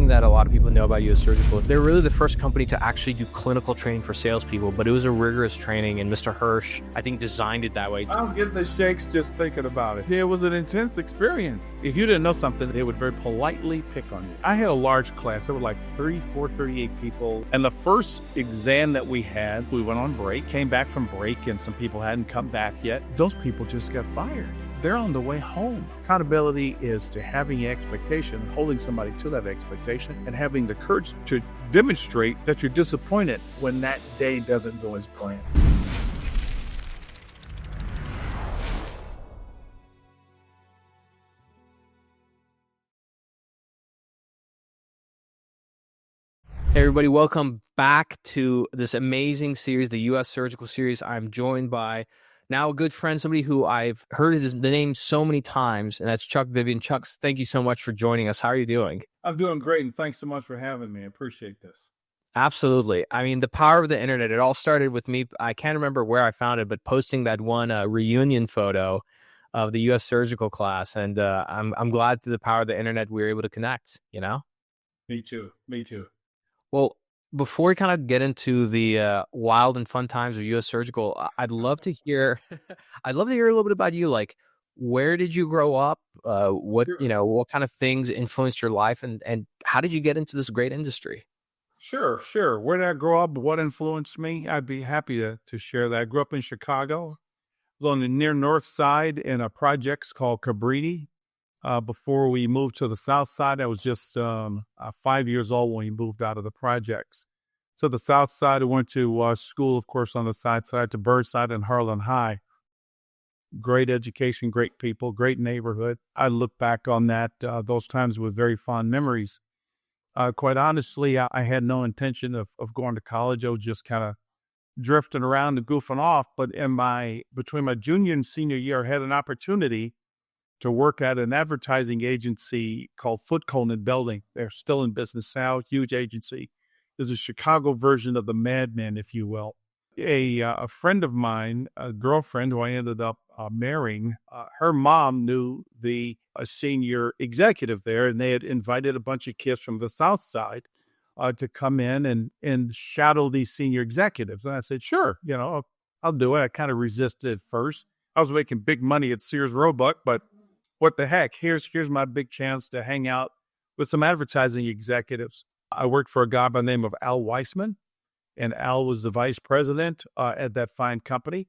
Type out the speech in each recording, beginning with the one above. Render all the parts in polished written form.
thing that a lot of people know about US Surgical, they're really the first company to actually do clinical training for salespeople, but it was a rigorous training, and Mr. Hirsch, I think, designed it that way. I'm getting the shakes just thinking about it. It was an intense experience. If you didn't know something, they would very politely pick on you. I had a large class. There were like 38 people. And the first exam that we had, we went on break, came back from break, and some people hadn't come back yet. Those people just got fired. They're on the way home. Accountability is to having an expectation, holding somebody to that expectation, and having the courage to demonstrate that you're disappointed when that day doesn't go as planned. Hey everybody, welcome back to this amazing series, the US Surgical series. I'm joined by now a good friend, somebody who I've heard the name so many times, and that's Chuck Vivian. Chuck, thank you so much for joining us. How are you doing? I'm doing great, and thanks so much for having me. I appreciate this. Absolutely. I mean, the power of the internet, it all started with me. I can't remember where I found it, but posting that one reunion photo of the US Surgical class. And I'm glad through the power of the internet we were able to connect, you know? Me too. Well, before we kind of get into the wild and fun times of US Surgical, I'd love to hear a little bit about you. Like, where did you grow up? What kind of things influenced your life, and how did you get into this great industry? Sure. Where did I grow up? What influenced me? I'd be happy to share that. I grew up in Chicago, on the near north side in a projects called Cabrini. Before we moved to the south side, I was just 5 years old when we moved out of the projects. So the south side, I went to school, of course, on the side to Burnside and Harlan High. Great education, great people, great neighborhood. I look back on that, those times with very fond memories. Quite honestly, I had no intention of going to college. I was just kind of drifting around and goofing off. But between my junior and senior year, I had an opportunity to work at an advertising agency called Foot Cone Building. They're still in business now, huge agency. There's a Chicago version of the Mad Men, if you will. A friend of mine, a girlfriend who I ended up marrying, her mom knew the senior executive there, and they had invited a bunch of kids from the South Side to come in and shadow these senior executives. And I said, sure, I'll do it. I kind of resisted at first. I was making big money at Sears Roebuck, but what the heck? Here's my big chance to hang out with some advertising executives. I worked for a guy by the name of Al Weissman, and Al was the vice president at that fine company.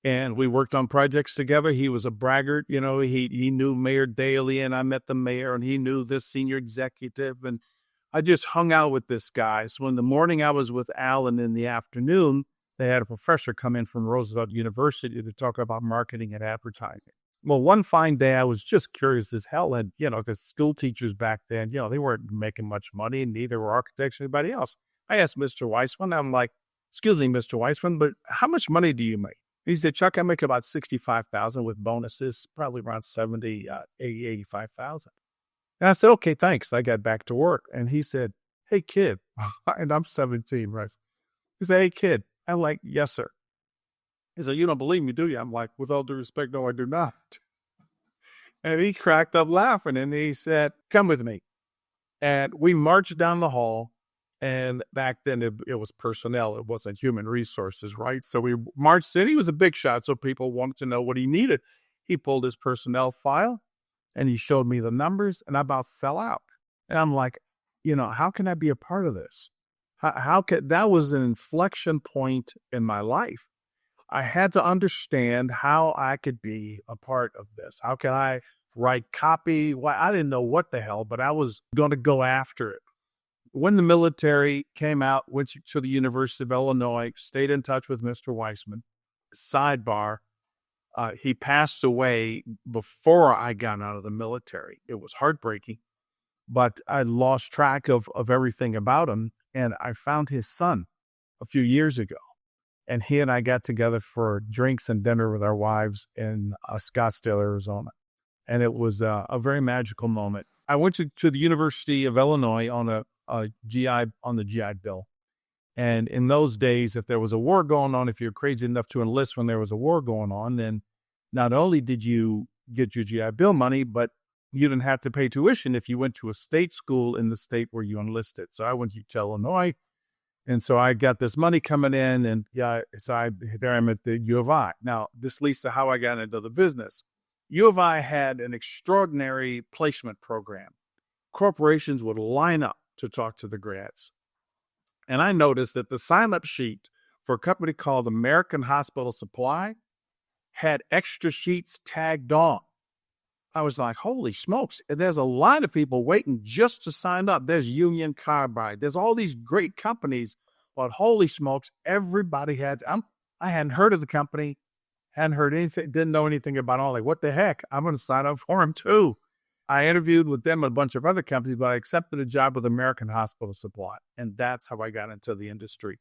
And we worked on projects together. He was a braggart. He knew Mayor Daley, and I met the mayor, and he knew this senior executive. And I just hung out with this guy. So in the morning, I was with Al, and in the afternoon, they had a professor come in from Roosevelt University to talk about marketing and advertising. Well, one fine day, I was just curious as hell. And, the school teachers back then, they weren't making much money, and neither were architects or anybody else. I asked Mr. Weissman, I'm like, excuse me, Mr. Weissman, but how much money do you make? He said, Chuck, I make about $65,000 with bonuses, probably around $85,000. And I said, okay, thanks. I got back to work. And he said, hey, kid, and I'm 17, right? He said, hey, kid. I'm like, yes, sir. He said, you don't believe me, do you? I'm like, with all due respect, no, I do not. And he cracked up laughing, and he said, come with me. And we marched down the hall, and back then it was personnel. It wasn't human resources, right? So we marched in. He was a big shot, so people wanted to know what he needed. He pulled his personnel file, and he showed me the numbers, and I about fell out. And I'm like, how can I be a part of this? How could that was an inflection point in my life. I had to understand how I could be a part of this. How can I write copy? Well, I didn't know what the hell, but I was going to go after it. When the military came out, went to the University of Illinois, stayed in touch with Mr. Weissman. Sidebar, he passed away before I got out of the military. It was heartbreaking, but I lost track of everything about him. And I found his son a few years ago. And he and I got together for drinks and dinner with our wives in Scottsdale, Arizona. And it was a very magical moment. I went to the University of Illinois on the GI Bill. And in those days, if there was a war going on, if you're crazy enough to enlist when there was a war going on, then not only did you get your GI Bill money, but you didn't have to pay tuition if you went to a state school in the state where you enlisted. So I went to Illinois, and so I got this money coming in, and there I'm at the U of I. Now, this leads to how I got into the business. U of I had an extraordinary placement program. Corporations would line up to talk to the grads. And I noticed that the sign-up sheet for a company called American Hospital Supply had extra sheets tagged on. I was like, holy smokes, there's a lot of people waiting just to sign up. There's Union Carbide. There's all these great companies, but holy smokes, everybody I hadn't heard of the company, hadn't heard anything, didn't know anything about all. Like, what the heck? I'm going to sign up for them too. I interviewed with them and a bunch of other companies, but I accepted a job with American Hospital Supply. And that's how I got into the industry.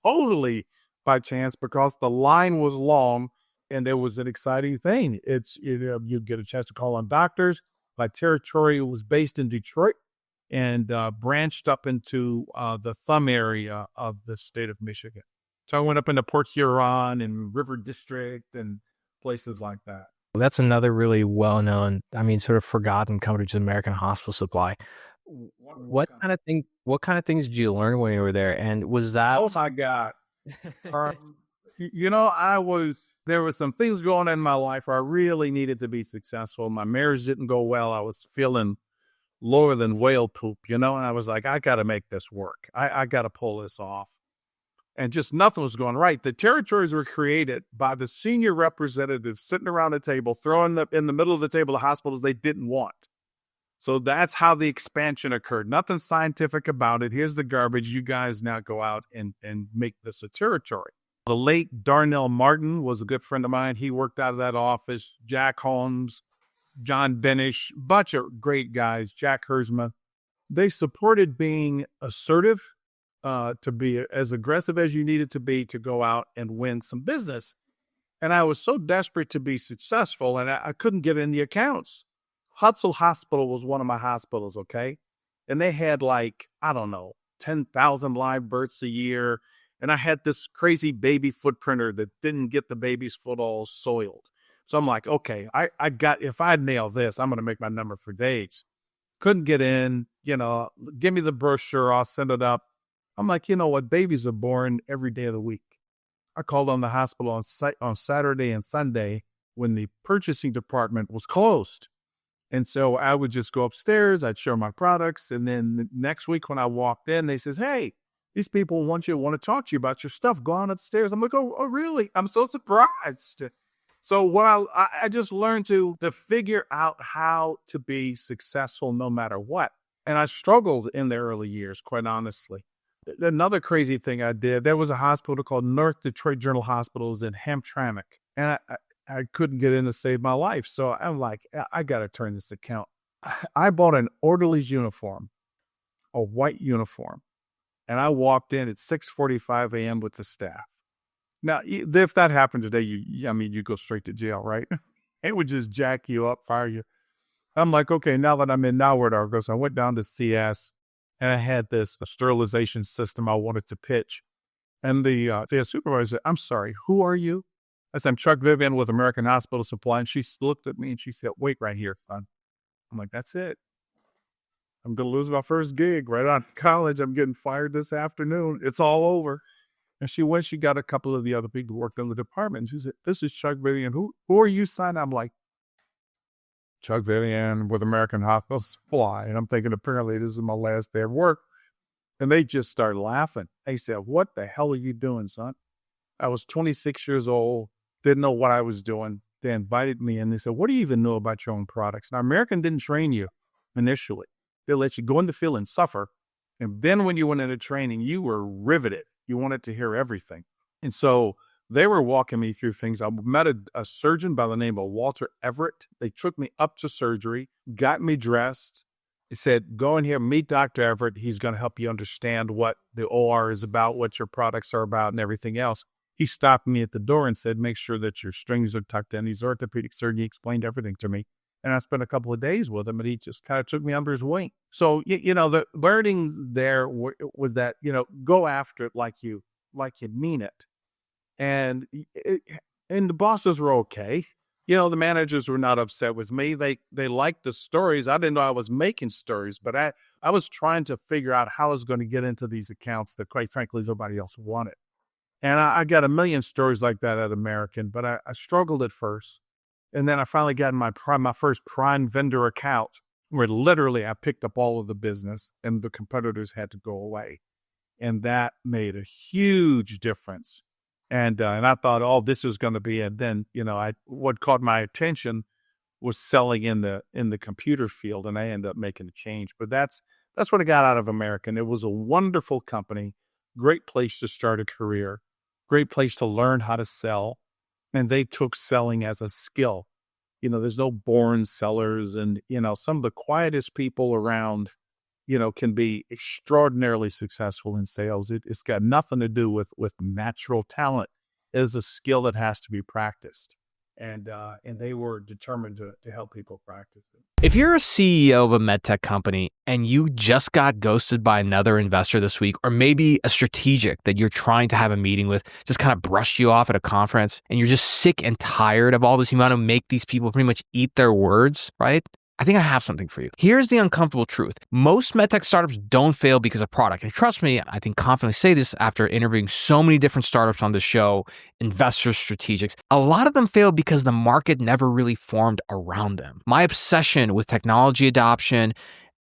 Totally by chance, because the line was long. And it was an exciting thing. You'd get a chance to call on doctors. My territory was based in Detroit and branched up into the thumb area of the state of Michigan. So I went up into Port Huron and River District and places like that. That's another really well-known, sort of forgotten company, just American Hospital Supply. What kind of things did you learn when you were there? And was that? Oh my God. There were some things going on in my life where I really needed to be successful. My marriage didn't go well. I was feeling lower than whale poop, and I was like, I got to make this work. I got to pull this off. And just nothing was going right. The territories were created by the senior representatives sitting around the table, throwing in the middle of the table the hospitals they didn't want. So that's how the expansion occurred. Nothing scientific about it. Here's the garbage. You guys now go out and make this a territory. The late Darnell Martin was a good friend of mine. He worked out of that office. Jack Holmes, John Benish, bunch of great guys, Jack Herzma. They supported being assertive, to be as aggressive as you needed to be to go out and win some business. And I was so desperate to be successful, and I couldn't get in the accounts. Hutzel Hospital was one of my hospitals, okay? And they had 10,000 live births a year. And I had this crazy baby foot printer that didn't get the baby's foot all soiled. So I'm like, okay, if I nail this, I'm going to make my number for days. Couldn't get in, give me the brochure, I'll send it up. I'm like, you know what? Babies are born every day of the week. I called on the hospital on Saturday and Sunday when the purchasing department was closed. And so I would just go upstairs, I'd show my products. And then the next week when I walked in, they says, hey, these people want to talk to you about your stuff. Go on upstairs. I'm like, oh, really? I'm so surprised. So I just learned to figure out how to be successful no matter what. And I struggled in the early years, quite honestly. Another crazy thing I did, there was a hospital called North Detroit General Hospitals in Hamtramck. And I couldn't get in to save my life. So I'm like, I got to turn this account. I bought an orderly's uniform, a white uniform. And I walked in at 6:45 a.m. with the staff. Now, if that happened today, you go straight to jail, right? It would just jack you up, fire you. I'm like, okay, now that I'm in, now where do I go? So I went down to CS, and I had a sterilization system I wanted to pitch. And the supervisor said, I'm sorry, who are you? I said, I'm Chuck Vivian with American Hospital Supply. And she looked at me and she said, wait right here, son. I'm like, that's it. I'm going to lose my first gig right out of college. I'm getting fired this afternoon. It's all over. And she got a couple of the other people who worked in the department. She said, this is Chuck Vivian. Who are you, son? I'm like, Chuck Vivian with American Hospital Supply. And I'm thinking, apparently this is my last day of work. And they just started laughing. They said, what the hell are you doing, son? I was 26 years old, didn't know what I was doing. They invited me in. They said, what do you even know about your own products? Now, American didn't train you initially. They let you go in the field and suffer. And then when you went into training, you were riveted. You wanted to hear everything. And so they were walking me through things. I met a surgeon by the name of Walter Everett. They took me up to surgery, got me dressed. He said, go in here, meet Dr. Everett. He's going to help you understand what the OR is about, what your products are about, and everything else. He stopped me at the door and said, make sure that your strings are tucked in. He's an orthopedic surgeon. He explained everything to me. And I spent a couple of days with him, and he just kind of took me under his wing. So, the learnings there was that, go after it like you mean it. And the bosses were okay. The managers were not upset with me. They liked the stories. I didn't know I was making stories, but I was trying to figure out how I was going to get into these accounts that, quite frankly, nobody else wanted. And I got a million stories like that at American, but I struggled at first. And then I finally got in my first prime vendor account, where literally I picked up all of the business and the competitors had to go away. And that made a huge difference. And I thought, oh, this was going to be it. Then, what caught my attention was selling in the computer field, and I ended up making a change. But that's what I got out of American. It was a wonderful company, great place to start a career, great place to learn how to sell. And they took selling as a skill. There's no born sellers, and, some of the quietest people around, can be extraordinarily successful in sales. It's got nothing to do with natural talent. It is a skill that has to be practiced. And they were determined to help people practice it. If you're a CEO of a MedTech company and you just got ghosted by another investor this week, or maybe a strategic that you're trying to have a meeting with just kind of brushed you off at a conference, and you're just sick and tired of all this, you want to make these people pretty much eat their words, right? I think I have something for you. Here's the uncomfortable truth. Most MedTech startups don't fail because of product. And trust me, I can confidently say this after interviewing so many different startups on the show, investors, strategics. A lot of them fail because the market never really formed around them. My obsession with technology adoption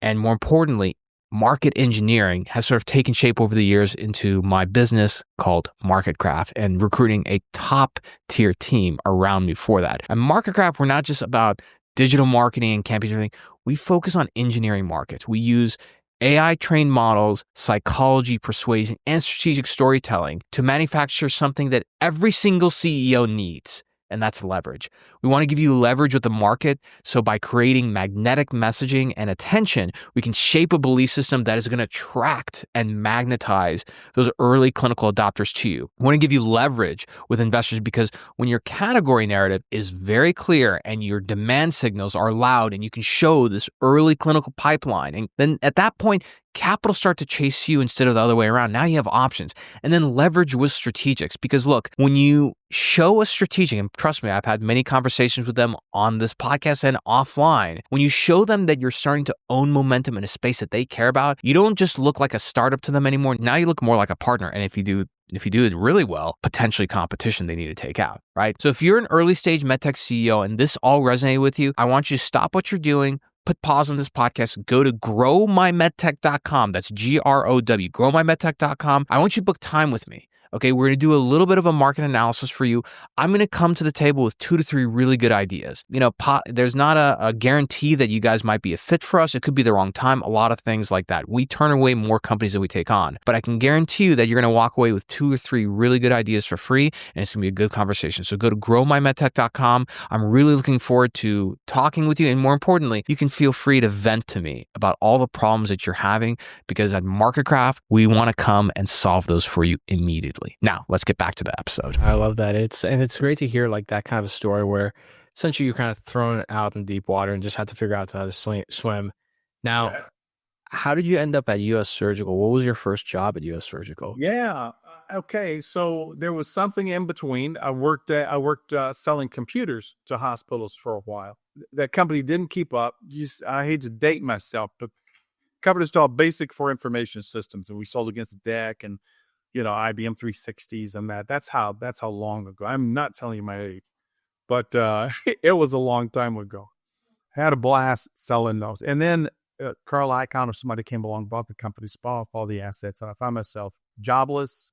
and, more importantly, market engineering has sort of taken shape over the years into my business called MarketCraft, and recruiting a top tier team around me for that. And MarketCraft, we're not just about digital marketing and campaigns and everything. We focus on engineering markets. We use AI trained models, psychology, persuasion, and strategic storytelling to manufacture something that every single CEO needs, and that's leverage. We want to give you leverage with the market. So by creating magnetic messaging and attention, we can shape a belief system that is going to attract and magnetize those early clinical adopters to you. We want to give you leverage with investors because when your category narrative is very clear and your demand signals are loud and you can show this early clinical pipeline, and then at that point, capital start to chase you instead of the other way around. Now you have options. And then leverage with strategics. Because look, when you show a strategic, and trust me, I've had many conversations with them on this podcast and offline. When you show them that you're starting to own momentum in a space that they care about, you don't just look like a startup to them anymore. Now you look more like a partner. And if you do it really well, potentially competition they need to take out, right? So if you're an early stage MedTech CEO and this all resonated with you, I want you to stop what you're doing, put pause on this podcast, go to growmymedtech.com. That's GROW, growmymedtech.com. I want you to book time with me. Okay, we're going to do a little bit of a market analysis for you. I'm going to come to the table with 2 to 3 really good ideas. There's not a guarantee that you guys might be a fit for us. It could be the wrong time, a lot of things like that. We turn away more companies than we take on. But I can guarantee you that you're going to walk away with 2 or 3 really good ideas for free, and it's going to be a good conversation. So go to growmymedtech.com. I'm really looking forward to talking with you. And more importantly, you can feel free to vent to me about all the problems that you're having, because at MarketCraft, we want to come and solve those for you immediately. Now, let's get back to the episode. I love that. It's great to hear like that kind of a story where essentially you're kind of thrown out in deep water and just had to figure out how to swim. Now, how did you end up at US Surgical? What was your first job at US Surgical? Yeah. Okay. So there was something in between. I worked selling computers to hospitals for a while. That company didn't keep up. I hate to date myself, but the company was called Basic for Information Systems, and we sold against DEC and IBM 360s and that. That's how long ago. I'm not telling you my age, but it was a long time ago. Had a blast selling those. And then Carl Icahn or somebody came along, bought the company, spun off all the assets, and I found myself jobless.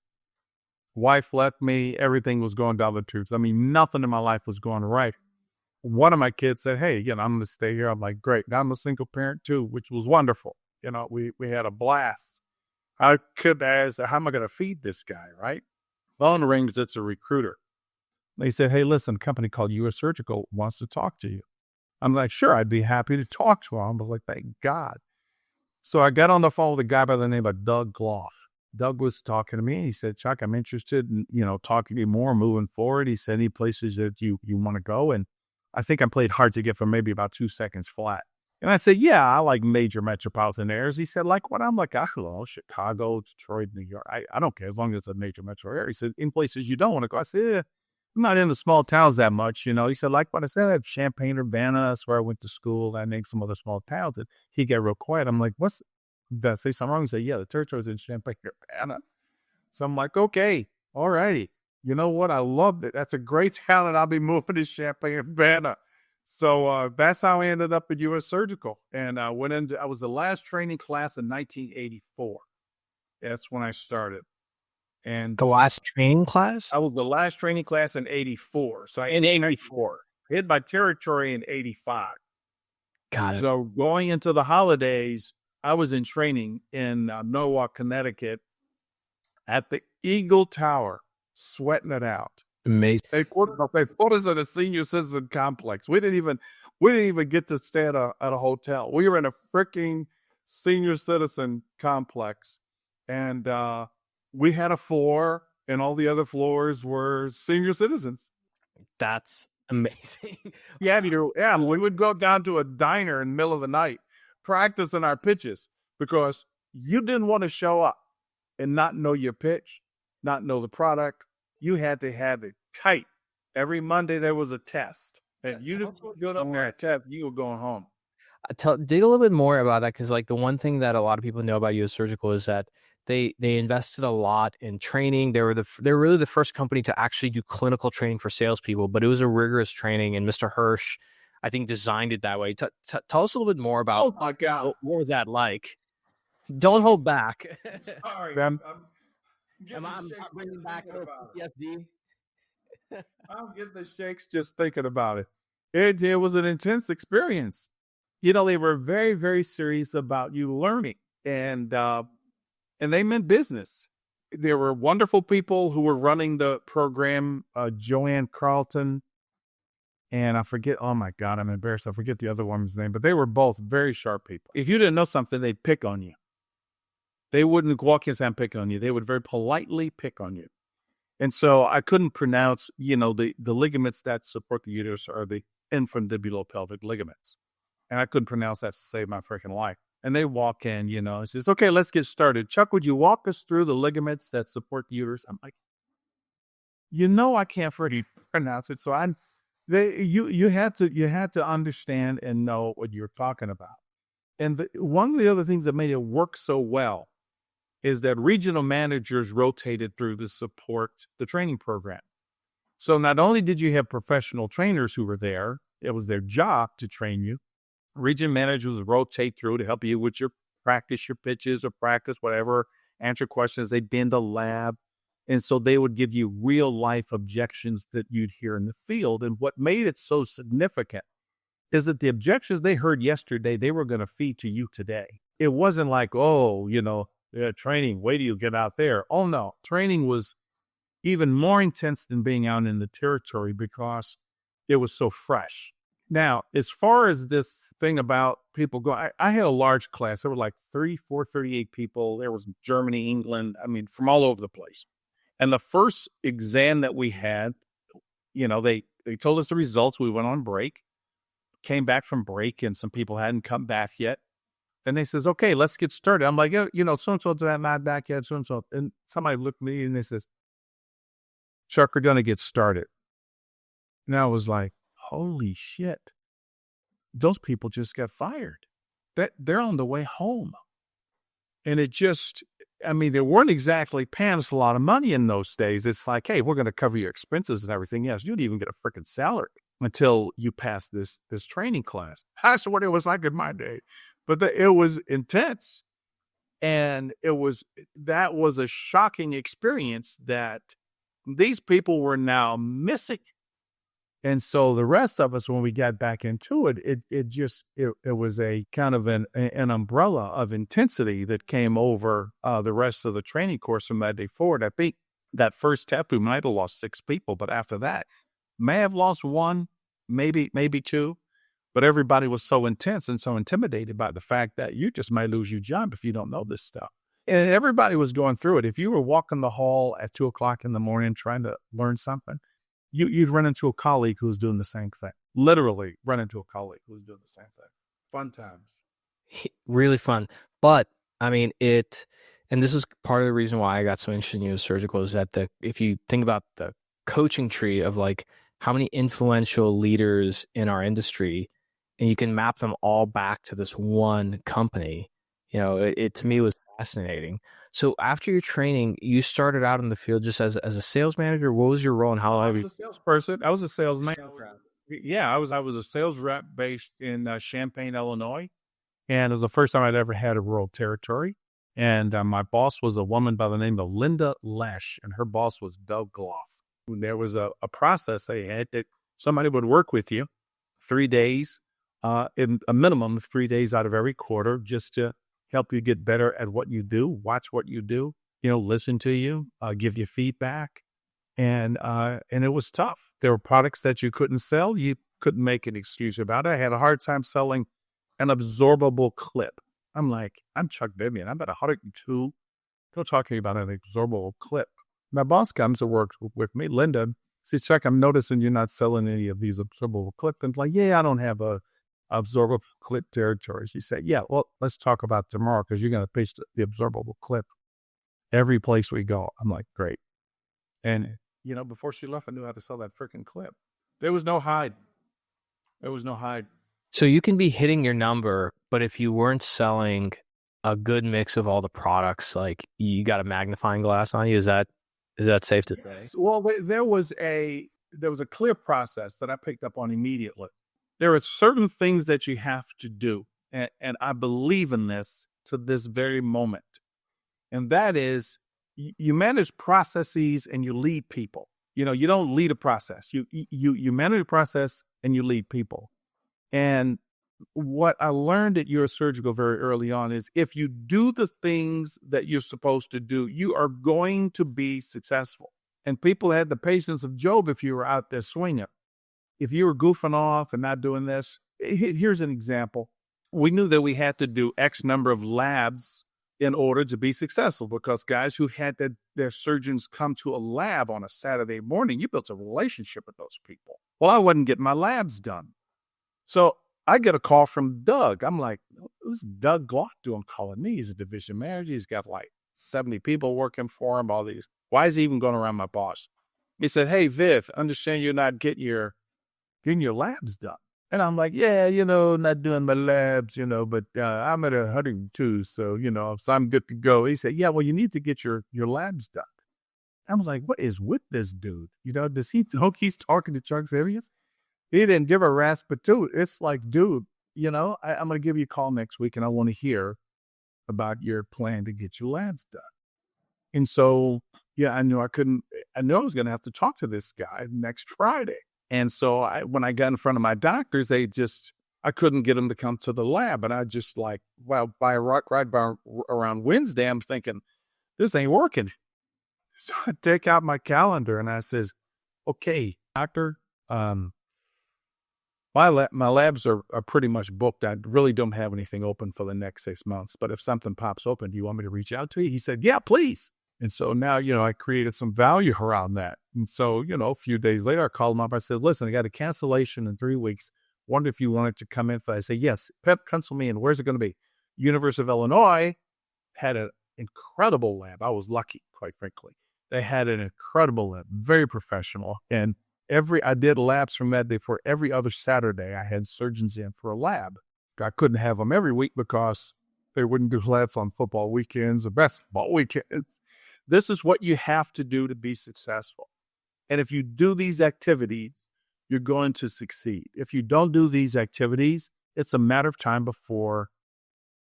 Wife left me. Everything was going down the tubes. I mean, nothing in my life was going right. One of my kids said, hey, I'm going to stay here. I'm like, great. Now I'm a single parent too, which was wonderful. We had a blast. I could ask, how am I going to feed this guy, right? Phone rings, it's a recruiter. They said, hey, listen, a company called US Surgical wants to talk to you. I'm like, sure, I'd be happy to talk to him. I was like, thank God. So I got on the phone with a guy by the name of Doug Gloff. Doug was talking to me. He said, Chuck, I'm interested in, talking to you more, moving forward. He said, any places that you want to go? And I think I played hard to get for maybe about 2 seconds flat. And I said, yeah, I like major metropolitan areas. He said, like what? I'm like, I don't know, Chicago, Detroit, New York. I don't care as long as it's a major metro area. He said, in places you don't want to go. I said, I'm not in the small towns that much, you know. He said, like what I said, I have Champaign, Urbana. That's where I went to school. I named some other small towns. And he got real quiet. I'm like, did I say something wrong? He said, yeah, the territory's in Champaign, Urbana. So I'm like, okay, all righty. You know what? I loved it. That's a great talent. I'll be moving to Champaign, Urbana. So that's how I ended up at U.S. Surgical. And I was the last training class in 1984. That's when I started. And The last training class? I was the last training class in 84. So in 84, hit my territory in 85. Got it. So going into the holidays, I was in training in Norwalk, Connecticut at the Eagle Tower, sweating it out. Amazing. They put us at a senior citizen complex. We didn't even get to stay at a hotel. We were in a freaking senior citizen complex. And we had a floor, and all the other floors were senior citizens. That's amazing. Yeah, we would go down to a diner in the middle of the night, practicing our pitches, because you didn't want to show up and not know your pitch, not know the product. You had to have it tight. Every Monday there was a test, and you didn't go up there and test. You were going home. Dig a little bit more about that, because like the one thing that a lot of people know about U.S. Surgical is that they invested a lot in training. They were really the first company to actually do clinical training for salespeople, but it was a rigorous training. And Mr. Hirsch, I think, designed it that way. Tell us a little bit more about. Oh my God, what was that like? Don't hold back. Sorry, I'm bringing back PTSD. I'm getting the shakes just thinking about it. It was an intense experience. You know, they were very, very serious about you learning, and they meant business. There were wonderful people who were running the program, Joanne Carlton, and I forget, oh my God, I'm embarrassed. I forget the other woman's name, but they were both very sharp people. If you didn't know something, they'd pick on you. They wouldn't walk in and pick on you. They would very politely pick on you. And so I couldn't pronounce, you know, the ligaments that support the uterus are the infundibulopelvic ligaments. And I couldn't pronounce that to save my freaking life. And they walk in, you know, and says, okay, let's get started. Chuck, would you walk us through the ligaments that support the uterus? I'm like, you know, I can't really pronounce it. So you had to understand and know what you're talking about. And one of the other things that made it work so well is that regional managers rotated through the training program. So not only did you have professional trainers who were there, it was their job to train you. Region managers would rotate through to help you with your practice, your pitches or practice, whatever, answer questions. They'd be in the lab. And so they would give you real life objections that you'd hear in the field. And what made it so significant is that the objections they heard yesterday, they were going to feed to you today. It wasn't like, oh, you know, training, wait till you get out there. Oh no, training was even more intense than being out in the territory because it was so fresh. Now, as far as this thing about people going, I had a large class. There were like 38 people. There was Germany, England, I mean, from all over the place. And the first exam that we had, you know, they told us the results. We went on break, came back from break, and some people hadn't come back yet. And they says, okay, let's get started. I'm like, you know, so-and-so's not back yet, so-and-so. And somebody looked at me and they says, Chuck, we're going to get started. And I was like, holy shit. Those people just got fired. They're on the way home. And it just, I mean, they weren't exactly paying us a lot of money in those days. It's like, hey, we're going to cover your expenses and everything else. You'd even get a freaking salary until you pass this training class. That's what it was like in my day. But it was intense. And that was a shocking experience that these people were now missing. And so the rest of us, when we got back into it, it was a kind of an umbrella of intensity that came over the rest of the training course from that day forward. I think that first step, we might have lost 6 people, but after that, may have lost 1, maybe 2. But everybody was so intense and so intimidated by the fact that you just might lose your job if you don't know this stuff. And everybody was going through it. If you were walking the hall at 2:00 in the morning trying to learn something, you'd run into a colleague who was doing the same thing. Literally run into a colleague who was doing the same thing. Fun times. Really fun. But I mean, and this is part of the reason why I got so interested in U.S. Surgical is that if you think about the coaching tree of like how many influential leaders in our industry, and you can map them all back to this one company. It to me was fascinating. So after your training, you started out in the field just as a sales manager. What was your role and how I long have was you? a salesperson. I was a salesman. Yeah, I was a sales rep based in Champaign, Illinois, and it was the first time I'd ever had a rural territory. And my boss was a woman by the name of Linda Lesh, and her boss was Doug Gloff. There was a process they had that somebody would work with you 3 days, in a minimum of 3 days out of every quarter, just to help you get better at what you do, watch what you do, listen to you, give you feedback. And it was tough. There were products that you couldn't sell. You couldn't make an excuse about it. I had a hard time selling an absorbable clip. I'm like, I'm Chuck Vivian. I'm about 102. Don't talk to me about an absorbable clip. My boss comes to work with me, Linda. Says, Chuck, I'm noticing you're not selling any of these absorbable clips. And like, yeah, I don't have a absorbable clip territory. She said, yeah, well, let's talk about tomorrow because you're going to pitch the absorbable clip every place we go. I'm like, great. And, before she left, I knew how to sell that freaking clip. There was no hide. There was no hide. So you can be hitting your number, but if you weren't selling a good mix of all the products, like you got a magnifying glass on you, is that safe to say? Yes. Well, there was a clear process that I picked up on immediately. There are certain things that you have to do, and I believe in this to this very moment. And that is, you manage processes and you lead people. You don't lead a process. You manage a process and you lead people. And what I learned at US Surgical very early on is if you do the things that you're supposed to do, you are going to be successful. And people had the patience of Job if you were out there swinging. If you were goofing off and not doing this, here's an example. We knew that we had to do X number of labs in order to be successful because guys who had their surgeons come to a lab on a Saturday morning, you built a relationship with those people. Well, I wasn't getting my labs done. So I get a call from Doug. I'm like, who's Doug Glock doing calling me? He's a division manager. He's got like 70 people working for him, all these. Why is he even going around my boss? He said, hey, Viv, understand you're not getting your labs done. And I'm like, yeah, not doing my labs, but I'm at 102. So, so I'm good to go. He said, yeah, well, you need to get your labs done. I was like, what is with this dude? Does he think he's talking to Chuck Vivian? He didn't give a rasp a toot. It's like, dude, I'm going to give you a call next week and I want to hear about your plan to get your labs done. And so, yeah, I knew I was going to have to talk to this guy next Friday. And so when I got in front of my doctors, I couldn't get them to come to the lab. And I just like, well, around Wednesday, I'm thinking, this ain't working. So I take out my calendar and I says, okay, doctor, my labs are pretty much booked. I really don't have anything open for the next 6 months. But if something pops open, do you want me to reach out to you? He said, yeah, please. And so now, I created some value around that. And so, a few days later, I called him up. I said, listen, I got a cancellation in 3 weeks. Wonder if you wanted to come in. I said, yes, pencil me in. Where's it going to be? University of Illinois had an incredible lab. I was lucky, quite frankly. They had an incredible lab, very professional. And I did labs from that day for every other Saturday. I had surgeons in for a lab. I couldn't have them every week because they wouldn't do labs on football weekends or basketball weekends. This is what you have to do to be successful. And if you do these activities, you're going to succeed. If you don't do these activities, it's a matter of time before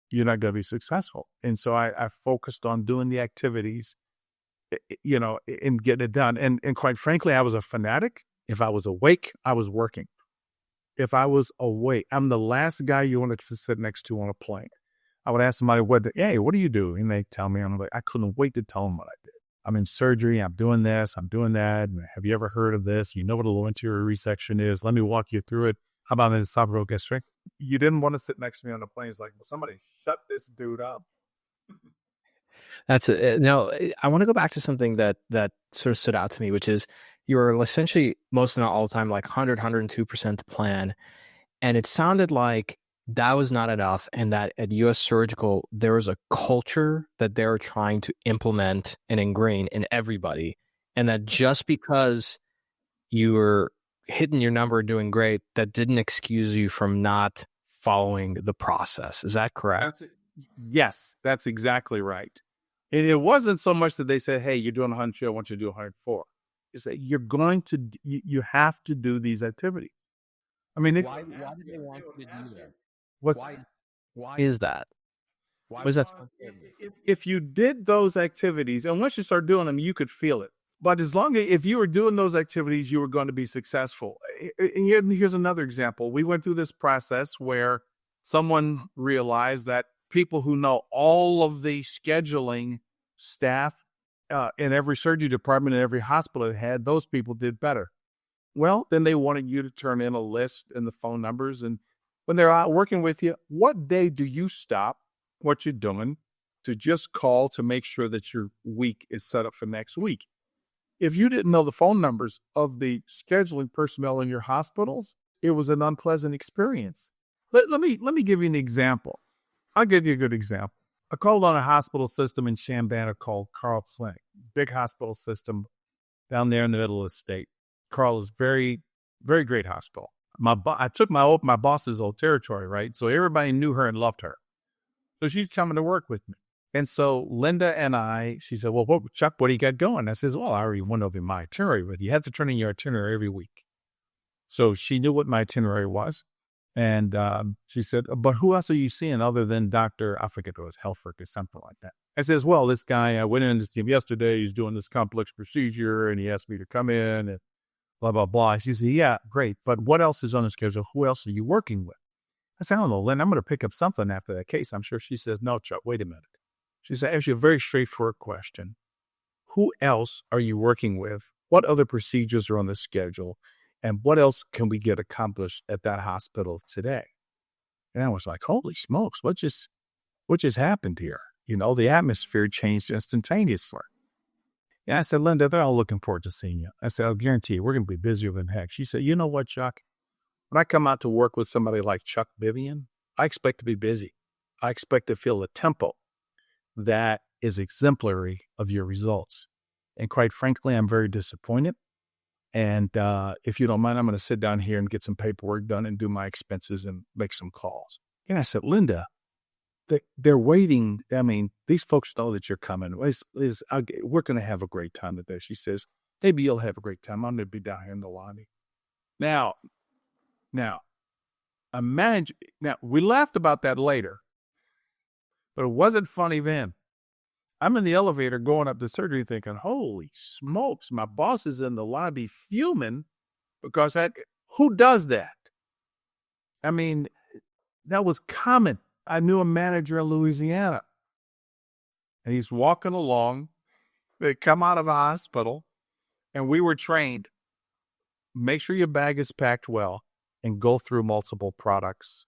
you're not going to be successful. And so I focused on doing the activities, and getting it done. And quite frankly, I was a fanatic. If I was awake, I was working. If I was awake, I'm the last guy you wanted to sit next to on a plane. I would ask somebody, hey, what do you do? And they tell me, I'm like, I couldn't wait to tell them what I did. I'm in surgery. I'm doing this. I'm doing that. Have you ever heard of this? You know what a low anterior resection is. Let me walk you through it. How about an esophageal gastric? You didn't want to sit next to me on the plane. It's like, well, somebody shut this dude up. That's it. Now, I want to go back to something that sort of stood out to me, which is you were essentially most of not all the time, like 100, 102% to plan. And it sounded like that was not enough. And that at US Surgical, there was a culture that they were trying to implement and ingrain in everybody. And that just because you were hitting your number, doing great, that didn't excuse you from not following the process. Is that correct? Yes, that's exactly right. And it wasn't so much that they said, hey, you're doing 100, I want you to do 104. It's that you have to do these activities. I mean, Why did they want you to do that? what's, Why is that? Why was that so important? if you did those activities, and once you start doing them, you could feel it. But as long as if you were doing those activities, you were going to be successful. And here's another example. We went through this process where someone realized that people who know all of the scheduling staff in every surgery department in every hospital it had, those people did better. Well, then they wanted you to turn in a list and the phone numbers. And when they're out working with you, what day do you stop what you're doing to just call to make sure that your week is set up for next week? If you didn't know the phone numbers of the scheduling personnel in your hospitals, it was an unpleasant experience. Let me give you an example. I'll give you a good example. I called on a hospital system in Chambana called Carl Flink, big hospital system down there in the middle of the state. Carl is very, very great hospital. I took my boss's old territory, right? So everybody knew her and loved her. So she's coming to work with me. And so Linda and she said, well, Chuck, what do you got going? I says, well, I already went over my itinerary with you. You have to turn in your itinerary every week. So she knew what my itinerary was. And she said, but who else are you seeing other than Dr. I forget it was Helfrich or something like that. I says, well, this guy, I went in this team yesterday. He's doing this complex procedure and he asked me to come in and blah, blah, blah. She said, yeah, great. But what else is on the schedule? Who else are you working with? I said, I don't know, Lynn, I'm going to pick up something after that case. I'm sure. She says, no, Chuck, wait a minute. She said, actually, a very straightforward question. Who else are you working with? What other procedures are on the schedule? And what else can we get accomplished at that hospital today? And I was like, holy smokes, what just happened here? You know, the atmosphere changed instantaneously. And I said, Linda, they're all looking forward to seeing you. I said, I'll guarantee you, we're going to be busier than heck. She said, you know what, Chuck? When I come out to work with somebody like Chuck Vivian, I expect to be busy. I expect to feel a tempo that is exemplary of your results. And quite frankly, I'm very disappointed. And if you don't mind, I'm going to sit down here and get some paperwork done and do my expenses and make some calls. And I said, Linda, they're waiting. I mean, these folks know that you're coming. We're going to have a great time today. She says, maybe you'll have a great time. I'm going to be down here in the lobby. Now, imagine. Now, we laughed about that later, but it wasn't funny then. I'm in the elevator going up to surgery thinking, holy smokes, my boss is in the lobby fuming because who does that? I mean, that was common. I knew a manager in Louisiana, and he's walking along. They come out of a hospital, and we were trained. Make sure your bag is packed well and go through multiple products.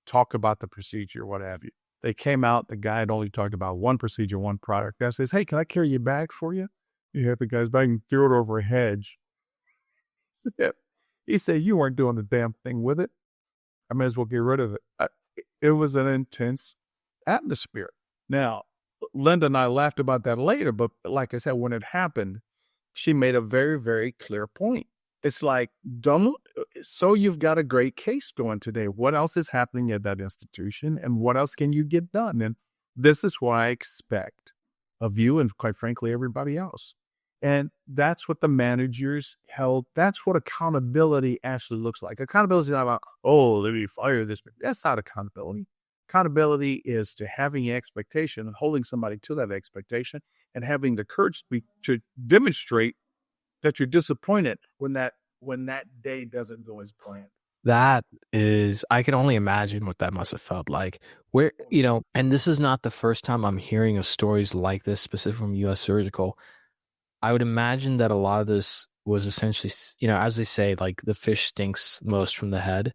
Talk about the procedure, what have you. They came out, the guy had only talked about one procedure, one product. Guy says, hey, can I carry your bag for you? You have the guy's bag and threw it over a hedge. He said, you weren't doing a damn thing with it. I may as well get rid of it. It was an intense atmosphere. Now, Linda and I laughed about that later, but like I said, when it happened, she made a very, very clear point. It's like, so you've got a great case going today. What else is happening at that institution and what else can you get done? And this is what I expect of you and quite frankly, everybody else. And that's what the managers held. That's what accountability actually looks like. Accountability is not about, oh, let me fire this. That's not accountability. Accountability is to having an expectation and holding somebody to that expectation and having the courage to demonstrate that you're disappointed when that day doesn't go as planned. That is, I can only imagine what that must have felt like. Where, and this is not the first time I'm hearing of stories like this, specifically from U.S. Surgical. I would imagine that a lot of this was essentially, as they say, like the fish stinks most from the head.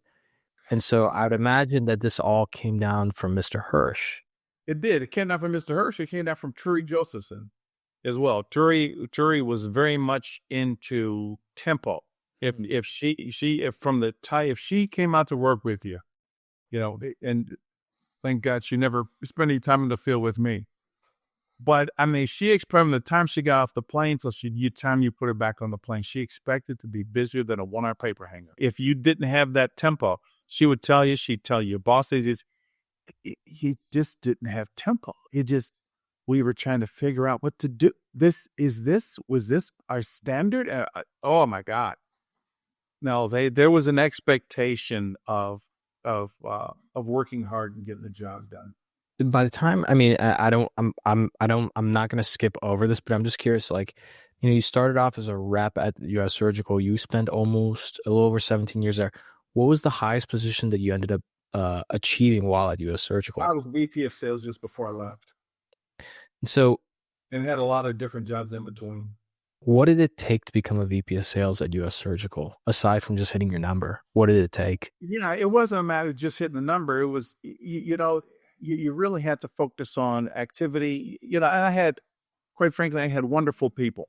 And so I would imagine that this all came down from Mr. Hirsch. It did. It came down from Mr. Hirsch. It came down from Turi Josephson as well. Turi was very much into tempo. If she came out to work with you, and thank God she never spent any time in the field with me. But I mean, from the time she got off the plane till time you put her back on the plane, she expected to be busier than a 1-hour paper hanger. If you didn't have that tempo, she'd tell your boss, he just didn't have tempo. We were trying to figure out what to do. Was this our standard? Oh my God. No, there was an expectation of working hard and getting the job done. By the time, I'm not going to skip over this, but I'm just curious, like, you started off as a rep at US Surgical. You spent almost a little over 17 years there. What was the highest position that you ended up achieving while at US Surgical? I was VP of sales just before I left. So, and had a lot of different jobs in between. What did it take to become a VP of sales at US Surgical, aside from just hitting your number? What did it take? It wasn't a matter of just hitting the number. It was, you really had to focus on activity. And quite frankly, I had wonderful people.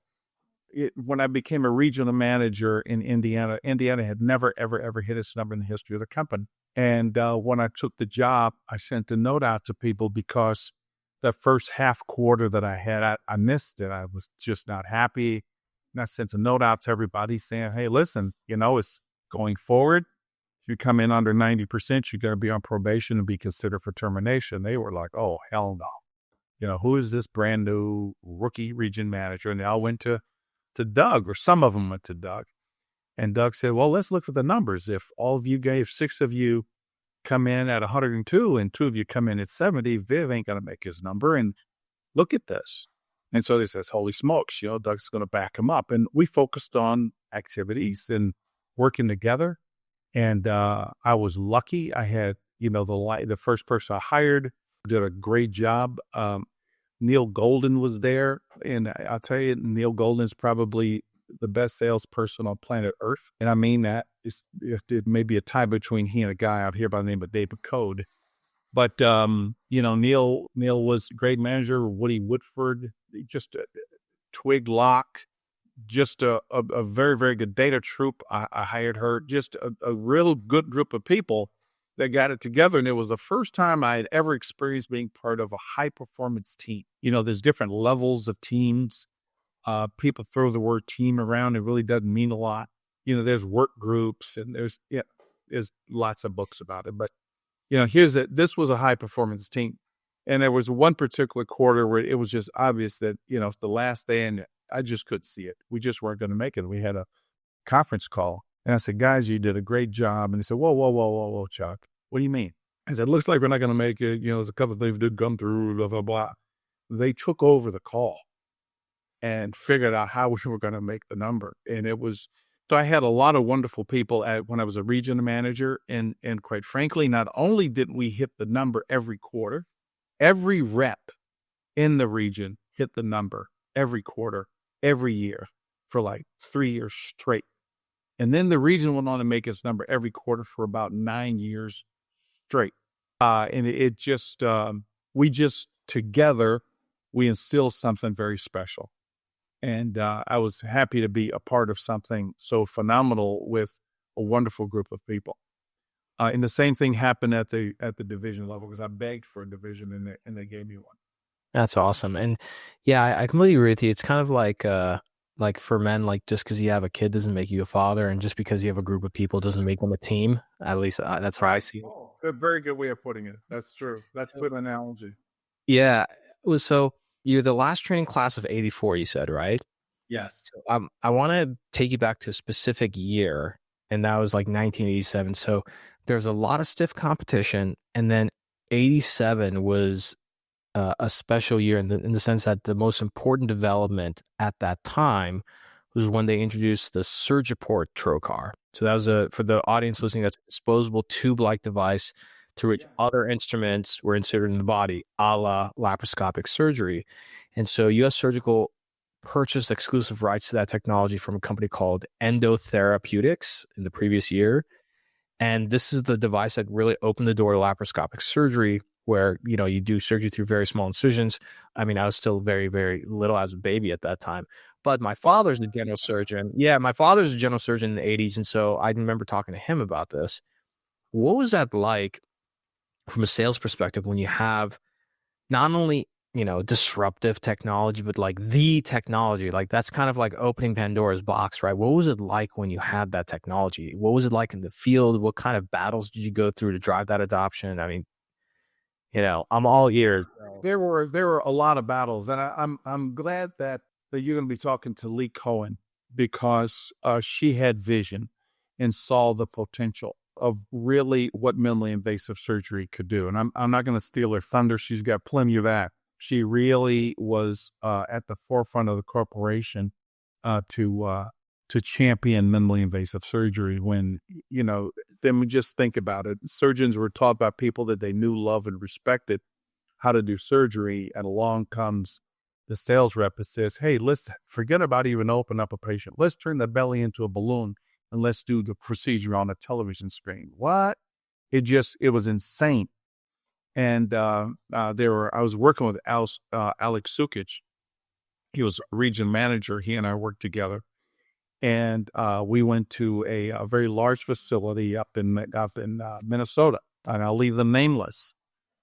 When I became a regional manager in Indiana had never, ever, ever hit its number in the history of the company. And when I took the job, I sent a note out to people because the first half quarter that I had, I missed it. I was just not happy. And I sent a note out to everybody saying, hey, listen, it's going forward. If you come in under 90%, you're going to be on probation and be considered for termination. They were like, oh, hell no. Who is this brand new rookie region manager? And they all went to Doug, or some of them went to Doug. And Doug said, well, let's look at the numbers. If all of you gave 6 of you come in at 102 and 2 of you come in at 70, Viv ain't going to make his number. And look at this. And so he says, holy smokes, Doug's going to back him up. And we focused on activities and working together. And I was lucky. I had, the first person I hired did a great job. Neil Golden was there. And I'll tell you, Neil Golden is probably the best salesperson on planet Earth. And I mean that. It may be a tie between he and a guy out here by the name of David Code. But, Neil was a great manager. Woody Woodford, just a Twig Locke, just a very, very good data troop. I hired her, just a real good group of people that got it together. And it was the first time I had ever experienced being part of a high-performance team. There's different levels of teams. People throw the word team around. It really doesn't mean a lot. There's work groups and there's lots of books about it. But, this was a high-performance team. And there was one particular quarter where it was just obvious that, the last day, and I just couldn't see it. We just weren't going to make it. We had a conference call. And I said, guys, you did a great job. And they said, whoa, Chuck. What do you mean? I said, looks like we're not going to make it. There's a couple of things did come through, blah, blah, blah. They took over the call and figured out how we were going to make the number. And so I had a lot of wonderful people when I was a regional manager. And quite frankly, not only did we hit the number every quarter, every rep in the region hit the number every quarter, every year for like 3 years straight. And then the region went on to make its number every quarter for about 9 years straight. And together, we instilled something very special. And I was happy to be a part of something so phenomenal with a wonderful group of people. And the same thing happened at the division level because I begged for a division and they gave me one. That's awesome. And yeah, I completely agree with you. It's kind of like for men, like just because you have a kid doesn't make you a father, and just because you have a group of people doesn't make them a team. At least that's how I see it. Oh, a very good way of putting it. That's true. That's a good analogy. Yeah. So you're the last training class of 84, you said, right? Yes. So, I want to take you back to a specific year, and that was like 1987. So there's a lot of stiff competition, and then 87 was a special year in the sense that the most important development at that time was when they introduced the SurgePort Trocar. So that was for the audience listening, that's a disposable tube-like device through which other instruments were inserted in the body, a la laparoscopic surgery. And so US Surgical purchased exclusive rights to that technology from a company called Endotherapeutics in the previous year. And this is the device that really opened the door to laparoscopic surgery, where, you do surgery through very small incisions. I mean, I was still very, very little as a baby at that time. But my father's a general surgeon. Yeah, my father's a general surgeon in the 80s. And so I remember talking to him about this. What was that like from a sales perspective when you have not only disruptive technology, but like the technology, like that's kind of like opening Pandora's box, right? What was it like when you had that technology? What was it like in the field? What kind of battles did you go through to drive that adoption? I mean, I'm all ears. There were a lot of battles, and I'm glad that you're going to be talking to Lee Cohen, because she had vision and saw the potential of really what minimally invasive surgery could do. And I'm not going to steal her thunder. She's got plenty of that. She really was at the forefront of the corporation to champion minimally invasive surgery. When then we just think about it. Surgeons were taught by people that they knew, loved, and respected how to do surgery, and along comes the sales rep that says, "Hey, let's forget about even open up a patient. Let's turn the belly into a balloon and let's do the procedure on a television screen." What? It was insane. And I was working with Alex Sukic. He was region manager. He and I worked together, and we went to a very large facility up in Minnesota, and I'll leave them nameless.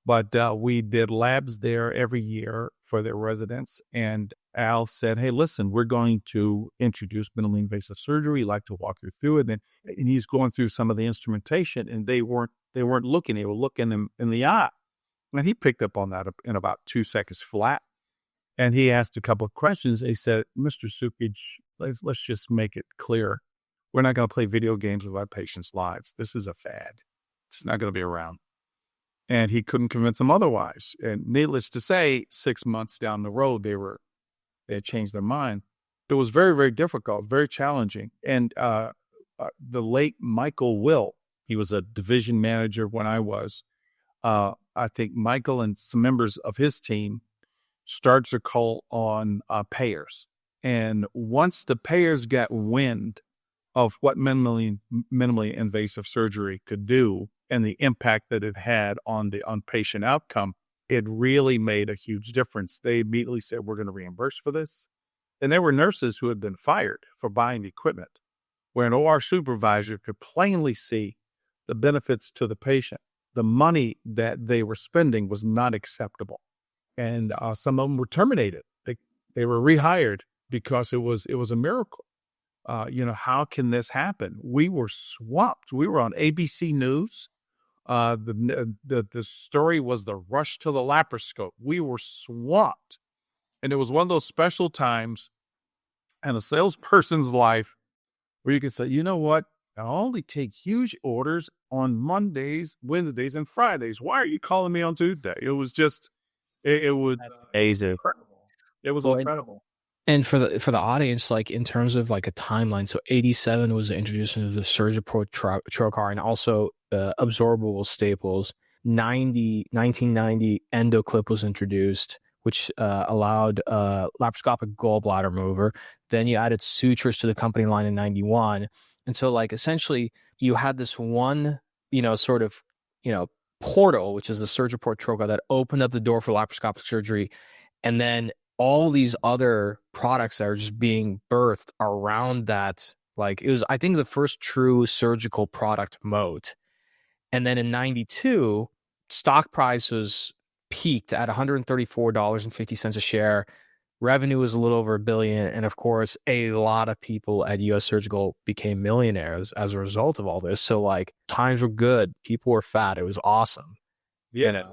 But we did labs there every year for their residents. And Al said, "Hey, listen, we're going to introduce minimally invasive surgery. We'd like to walk you through it." And he's going through some of the instrumentation, and they weren't looking. They were looking him in the eye. And he picked up on that in about 2 seconds flat. And he asked a couple of questions. He said, "Mr. Sukic, let's just make it clear. We're not going to play video games with our patients' lives. This is a fad. It's not going to be around." And he couldn't convince them otherwise. And needless to say, 6 months down the road, they had changed their mind. It was very, very difficult, very challenging. And the late Michael Will, he was a division manager when I was. I think Michael and some members of his team started to call on payers. And once the payers got wind of what minimally invasive surgery could do and the impact that it had on patient outcome, it really made a huge difference. They immediately said, "We're going to reimburse for this." And there were nurses who had been fired for buying equipment, where an OR supervisor could plainly see the benefits to the patient. The money that they were spending was not acceptable. And some of them were terminated. They were rehired because it was a miracle. How can this happen? We were swamped. We were on ABC News. The story was the rush to the laparoscope. We were swamped. And it was one of those special times in a salesperson's life where you can say, "You know what? I only take huge orders on Mondays, Wednesdays, and Fridays. Why are you calling me on Tuesday?" It was just, it was Amazing. incredible. It was Well, incredible. And for the audience, like in terms of like a timeline, so 87 was the introduction of the SurgePort Trocar and also absorbable staples. 1990, EndoClip was introduced, which allowed laparoscopic gallbladder remover. Then you added sutures to the company line in 91. And so like essentially you had this one, sort of, portal, which is the SurgePort Trocar, that opened up the door for laparoscopic surgery. And then all these other products that are just being birthed around that. Like it was, I think, the first true surgical product moat. And then in 92, stock price was peaked at $134.50 a share. Revenue was a little over $1 billion. And of course, a lot of people at US Surgical became millionaires as a result of all this. So like times were good. People were fat. It was awesome. Yeah.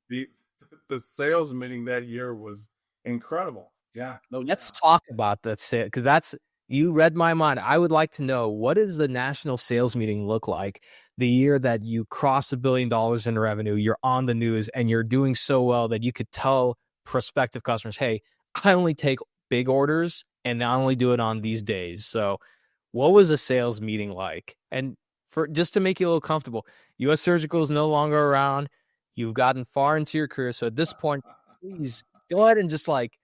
The sales meeting that year was incredible. Yeah. Let's talk about that, because you read my mind. I would like to know, what does the national sales meeting look like the year that you cross $1 billion in revenue, you're on the news, and you're doing so well that you could tell prospective customers, "Hey, I only take big orders and I only do it on these days." So what was a sales meeting like? And for just to make you a little comfortable, US Surgical is no longer around. You've gotten far into your career. So at this point, please go ahead and just like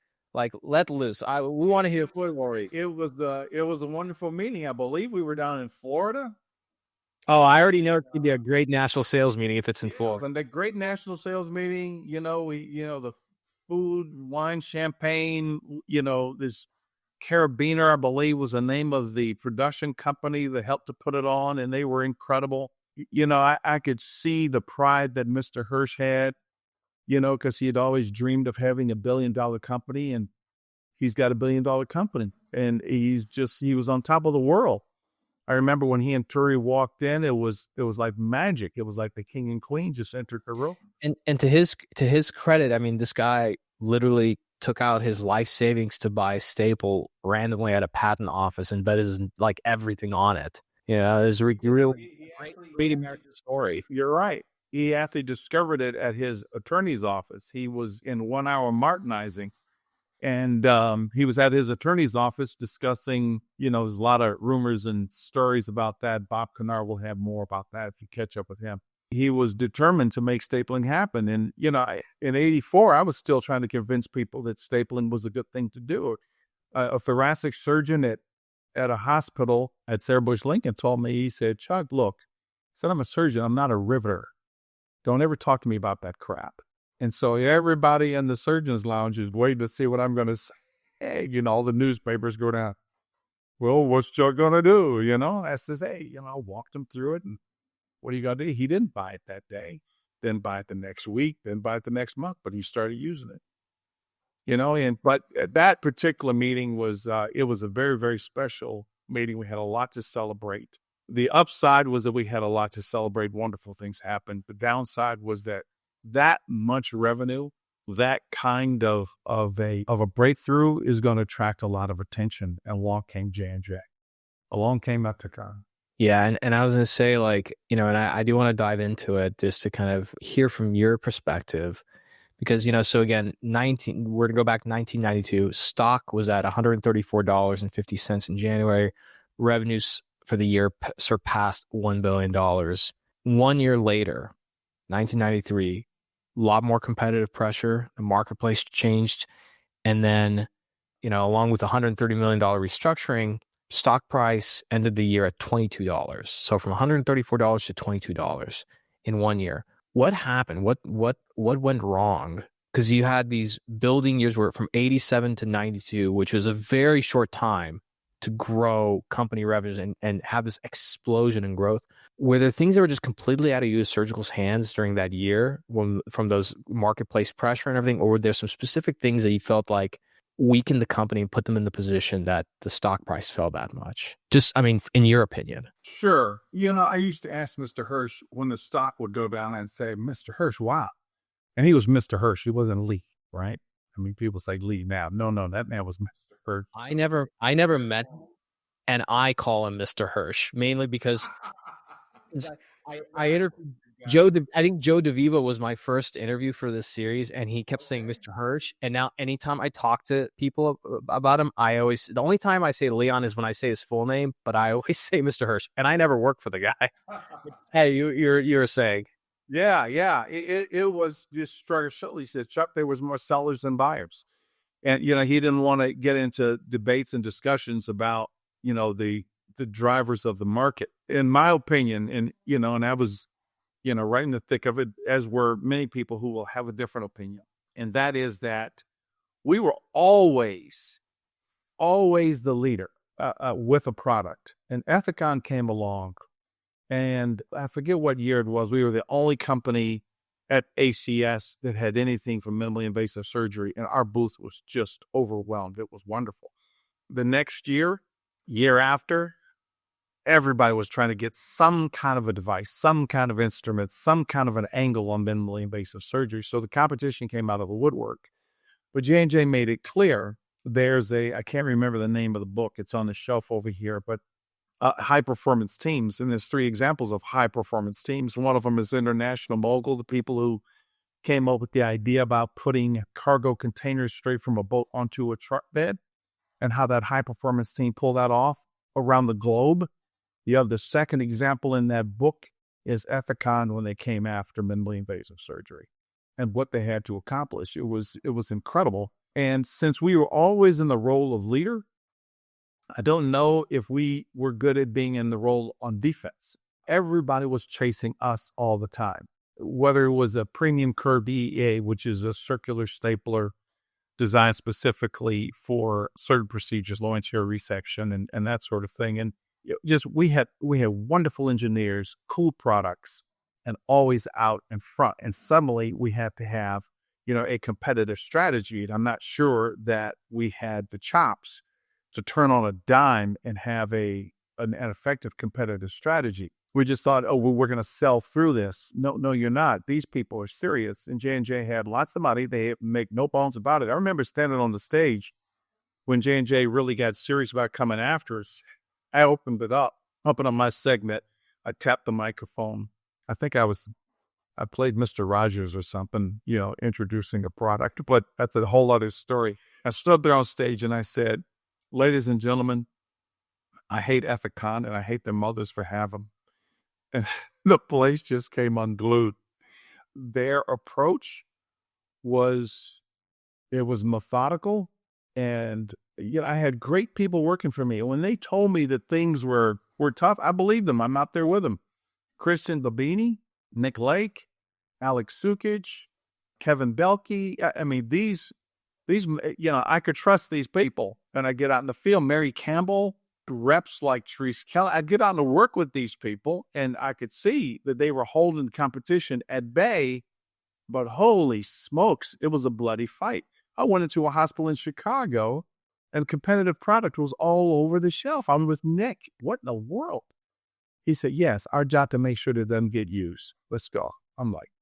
let loose. We want to hear. It was a wonderful meeting. I believe we were down in Florida. Oh, I already know it's gonna be a great national sales meeting if it's in Florida. And the great national sales meeting, the food, wine, champagne, this Carabiner, I believe, was the name of the production company that helped to put it on, and they were incredible. I could see the pride that Mr. Hirsch had because he had always dreamed of having $1 billion company, and he's got $1 billion company, and he was on top of the world. I remember when he and Turi walked in, it was like magic. It was like the king and queen just entered the room. And to his credit, I mean, this guy literally took out his life savings to buy a staple randomly at a patent office and bet his like everything on it. You know, it's really great American story. You're right. He actually discovered it at his attorney's office. He was in 1 hour Martinizing, and he was at his attorney's office discussing, there's a lot of rumors and stories about that. Bob Kennard will have more about that if you catch up with him. He was determined to make stapling happen. And, in 84, I was still trying to convince people that stapling was a good thing to do. A thoracic surgeon at a hospital at Sarah Bush Lincoln told me, he said, Chuck, look, he said, I'm a surgeon. I'm not a riveter. Don't ever talk to me about that crap. And so everybody in the surgeon's lounge is waiting to see what I'm going to say. Hey, all the newspapers go down. Well, what's Chuck going to do? I says, hey, I walked him through it. And what are you going to do? He didn't buy it that day, then buy it the next week, then buy it the next month, but he started using it. But that particular meeting was, it was a very, very special meeting. We had a lot to celebrate. The upside was that we had a lot to celebrate. Wonderful things happened. The downside was that much revenue, that kind of a breakthrough is going to attract a lot of attention. And along came J&J. Along came Ethicon. Yeah, and I was going to say, and I do want to dive into it just to kind of hear from your perspective. Because, so again, we're to go back to 1992. Stock was at $134.50 in January. Revenues for the year surpassed $1 billion. 1 year later, 1993, a lot more competitive pressure. The marketplace changed. And then, along with $130 million restructuring, stock price ended the year at $22. So from $134 to $22 in 1 year. What happened? What went wrong? Because you had these building years where from 87 to 92, which was a very short time to grow company revenues and have this explosion in growth. Were there things that were just completely out of U.S. Surgical's hands during that year from those marketplace pressure and everything? Or were there some specific things that you felt like weakened the company and put them in the position that the stock price fell that much? Just, in your opinion. Sure. I used to ask Mr. Hirsch when the stock would go down and say, Mr. Hirsch, wow. And he was Mr. Hirsch. He wasn't Lee, right? People say Lee now. No, that man was Mr. Hirsch. I never met him, and I call him Mr. Hirsch, mainly because I interviewed I think Joe DeVivo was my first interview for this series, and he kept saying Mr. Hirsch. And now anytime I talk to people about him, the only time I say Leon is when I say his full name, but I always say Mr. Hirsch, and I never work for the guy. Hey, you're saying. Yeah. It was just struggle. He said, Chuck, there was more sellers than buyers. And, he didn't want to get into debates and discussions about, the drivers of the market. In my opinion, and I was, right in the thick of it, as were many people who will have a different opinion. And that is that we were always the leader with a product. And Ethicon came along, and I forget what year it was. We were the only company at ACS that had anything for minimally invasive surgery, and our booth was just overwhelmed. It was wonderful. The next year after, everybody was trying to get some kind of a device, some kind of instrument, some kind of an angle on minimally invasive surgery. So the competition came out of the woodwork. But J&J made it clear. There's I can't remember the name of the book. It's on the shelf over here, but high performance teams. And there's 3 examples of high performance teams. One of them is International Mogul, the people who came up with the idea about putting cargo containers straight from a boat onto a truck bed, and how that high performance team pulled that off around the globe. The second example in that book is Ethicon, when they came after minimally invasive surgery and what they had to accomplish. It was incredible. And since we were always in the role of leader, I don't know if we were good at being in the role on defense. Everybody was chasing us all the time, whether it was a premium curved EEA, which is a circular stapler designed specifically for certain procedures, low anterior resection and that sort of thing. And just we had wonderful engineers, cool products, and always out in front. And suddenly we had to have a competitive strategy. And I'm not sure that we had the chops to turn on a dime and have an effective competitive strategy. We just thought, oh, well, we're going to sell through this. No, you're not. These people are serious. And J&J had lots of money. They make no bones about it. I remember standing on the stage when J&J really got serious about coming after us. I opened up on my segment. I tapped the microphone. I think I played Mr. Rogers or something, introducing a product, but that's a whole other story. I stood up there on stage and I said, ladies and gentlemen, I hate Ethicon and I hate their mothers for having them. And the place just came unglued. Their approach was methodical, and I had great people working for me. And when they told me that things were tough, I believed them. I'm out there with them. Christian Babini, Nick Lake, Alex Sukic, Kevin Belkey. I mean, these, I could trust these people. And I get out in the field, Mary Campbell, reps like Therese Kelly. I get out to work with these people, and I could see that they were holding the competition at bay, but holy smokes, it was a bloody fight. I went into a hospital in Chicago, and competitive product was all over the shelf. I'm with Nick. What in the world? He said, yes, our job to make sure that it doesn't get used. Let's go. I'm like,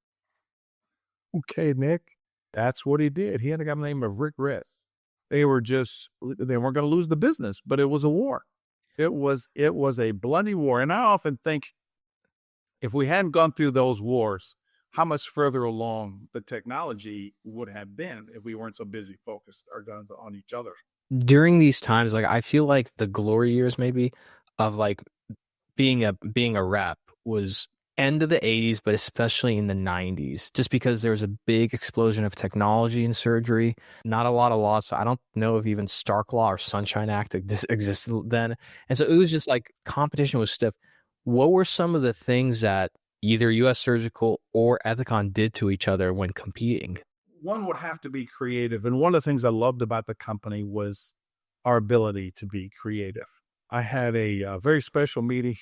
okay, Nick. That's what he did. He had a guy named Rick Rith. They weren't going to lose the business, but it was a war. It was a bloody war. And I often think if we hadn't gone through those wars, how much further along the technology would have been if we weren't so busy focused our guns on each other. During these times, like I feel like the glory years maybe of like being a rep was end of the 80s, but especially in the 90s, just because there was a big explosion of technology in surgery, not a lot of laws. So I don't know if even Stark Law or Sunshine Act existed then. And so it was just like competition was stiff. What were some of the things that either US Surgical or Ethicon did to each other when competing? One would have to be creative. And one of the things I loved about the company was our ability to be creative. I had a very special meeting.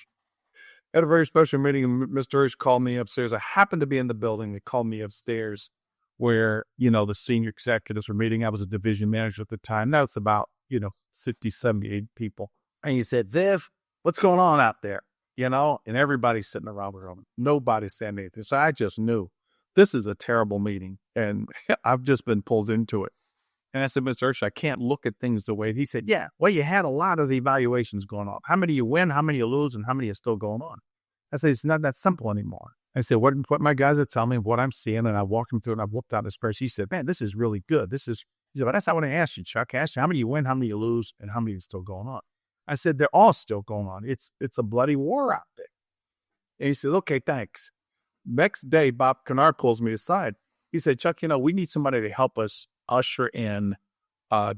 At a very special meeting, Mr. Hirsch called me upstairs. I happened to be in the building. They called me upstairs where, the senior executives were meeting. I was a division manager at the time. That was about, 60, 70, 80 people. And he said, Viv, what's going on out there? And everybody's sitting around with him. Nobody's saying anything. So I just knew this is a terrible meeting. And I've just been pulled into it. And I said, Mr. Hirsch, I can't look at things the way he said, yeah, well, you had a lot of evaluations going on. How many you win, how many you lose, and how many are still going on? I said, it's not that simple anymore. I said, what my guys are telling me, what I'm seeing, and I walked him through and I whooped out his purse. He said, man, this is really good. He said, but that's not what I asked you, Chuck. I asked you how many you win, how many you lose, and how many are still going on. I said, they're all still going on. It's a bloody war out there. And he said, okay, thanks. Next day, Bob Kennard pulls me aside. He said, Chuck, we need somebody to help us usher in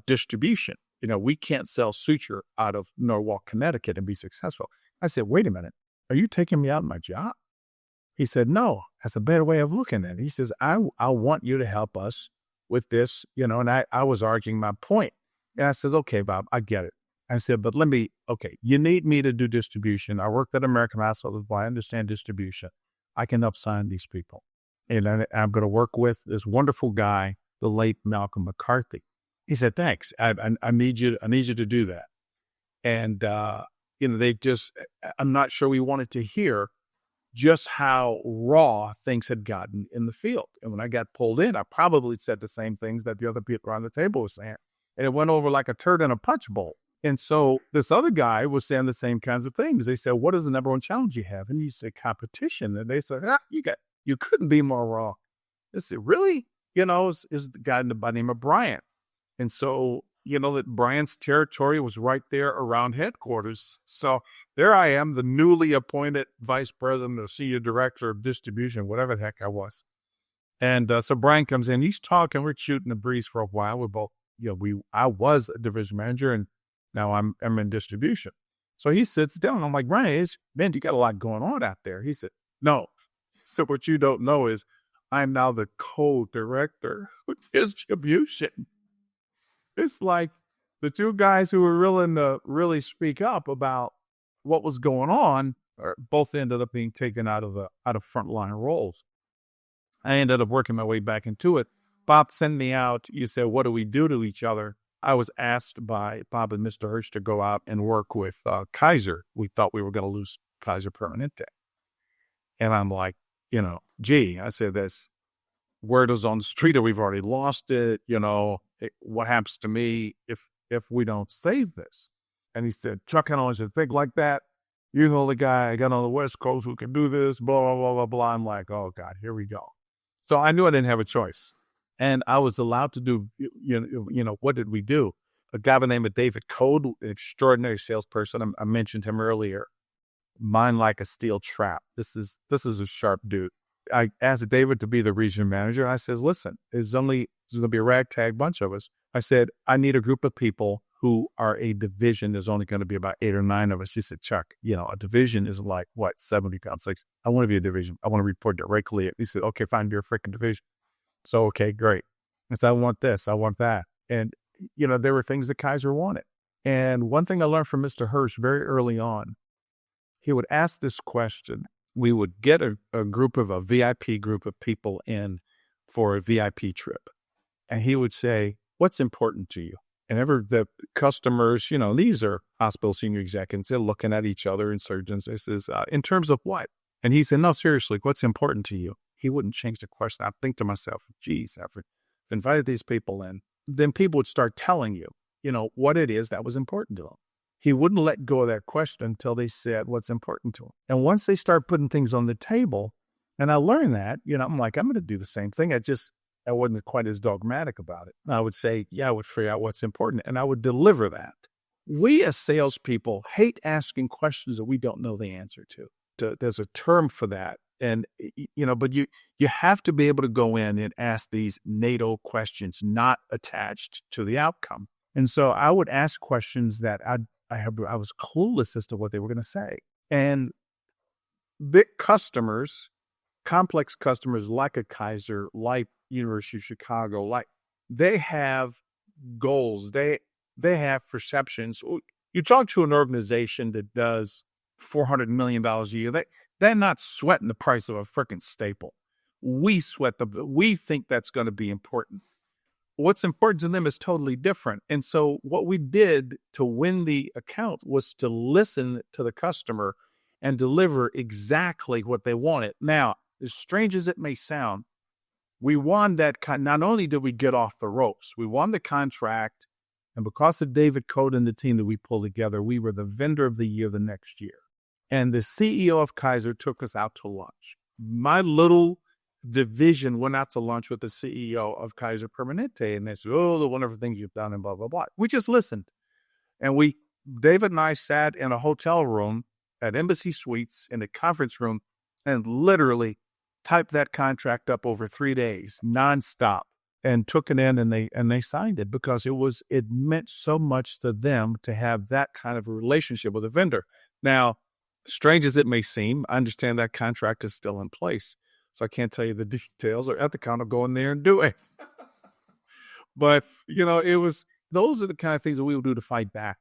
distribution. We can't sell suture out of Norwalk, Connecticut and be successful. I said, wait a minute. Are you taking me out of my job? He said, no, that's a better way of looking at it. He says, I want you to help us with this, and I was arguing my point. And I says, okay, Bob, I get it. I said, but you need me to do distribution. I worked at American Hospital, I understand distribution. I can help sign these people. And I'm going to work with this wonderful guy, the late Malcolm McCarthy. He said, thanks. I need you to do that. And, I'm not sure we wanted to hear just how raw things had gotten in the field. And when I got pulled in, I probably said the same things that the other people around the table were saying. And it went over like a turd in a punch bowl. And so this other guy was saying the same kinds of things. They said, what is the number one challenge you have? And you said, competition. And they said, you couldn't be more wrong. I said, really? Is the guy by the name of Brian. And so, that Brian's territory was right there around headquarters. So there I am, the newly appointed vice president or senior director of distribution, whatever the heck I was. And so Brian comes in, he's talking, we're shooting the breeze for a while. We're both, I was a division manager and now I'm in distribution. So he sits down. I'm like, Brian, man, you got a lot going on out there. He said, no. So what you don't know is I'm now the co-director of distribution. It's like the two guys who were willing to really speak up about what was going on both ended up being taken out of frontline roles. I ended up working my way back into it. Bob sent me out. You said, what do we do to each other? I was asked by Bob and Mr. Hirsch to go out and work with Kaiser. We thought we were going to lose Kaiser Permanente. And I'm like, gee, I said, this word is on the street that we've already lost it. What happens to me if we don't save this? And he said, Chuck, I don't want you to think like that. You're the only guy I got on the West Coast who can do this, blah, blah, blah, blah, blah. I'm like, oh, God, here we go. So I knew I didn't have a choice. And I was allowed to do, what did we do? A guy by the name of David Code, an extraordinary salesperson. I mentioned him earlier. Mind like a steel trap. This is a sharp dude. I asked David to be the region manager. I says, listen, there's going to be a ragtag bunch of us. I said, I need a group of people who are a division. There's only going to be about 8 or 9 of us. He said, Chuck, a division is like, 70 pounds. Like, I want to be a division. I want to report directly. He said, okay, fine, be a freaking division. So, okay, great. I said, I want this, I want that. And, there were things that Kaiser wanted. And one thing I learned from Mr. Hirsch very early on, he would ask this question. We would get a VIP group of people in for a VIP trip. And he would say, what's important to you? And the customers, these are hospital senior executives, they're looking at each other and surgeons. This is, in terms of what? And he said, no, seriously, what's important to you? He wouldn't change the question. I'd think to myself, geez, I've invited these people in. Then people would start telling you, what it is that was important to them. He wouldn't let go of that question until they said what's important to them. And once they start putting things on the table, and I learned that, I'm like, I'm going to do the same thing. I wasn't quite as dogmatic about it. I would say, I would figure out what's important, and I would deliver that. We as salespeople hate asking questions that we don't know the answer to. There's a term for that. And, but you have to be able to go in and ask these NATO questions not attached to the outcome. And so I would ask questions that I was clueless as to what they were going to say. And big customers, complex customers like a Kaiser, like University of Chicago, they have goals. They have perceptions. You talk to an organization that does $400 million a year, they're not sweating the price of a freaking staple. We think that's going to be important. What's important to them is totally different. And so what we did to win the account was to listen to the customer and deliver exactly what they wanted. Now, as strange as it may sound, we won that. Not only did we get off the ropes, we won the contract. And because of David Code and the team that we pulled together, we were the vendor of the year the next year. And the CEO of Kaiser took us out to lunch. My little division went out to lunch with the CEO of Kaiser Permanente, and they said, oh, the wonderful things you've done and blah, blah, blah. We just listened. And David and I sat in a hotel room at Embassy Suites in the conference room and literally typed that contract up over 3 days, nonstop, and took it in, and they signed it because it meant so much to them to have that kind of a relationship with a vendor. Now, strange as it may seem, I understand that contract is still in place. So I can't tell you the details, or Ethicon will go in there and do it. But, those are the kind of things that we would do to fight back.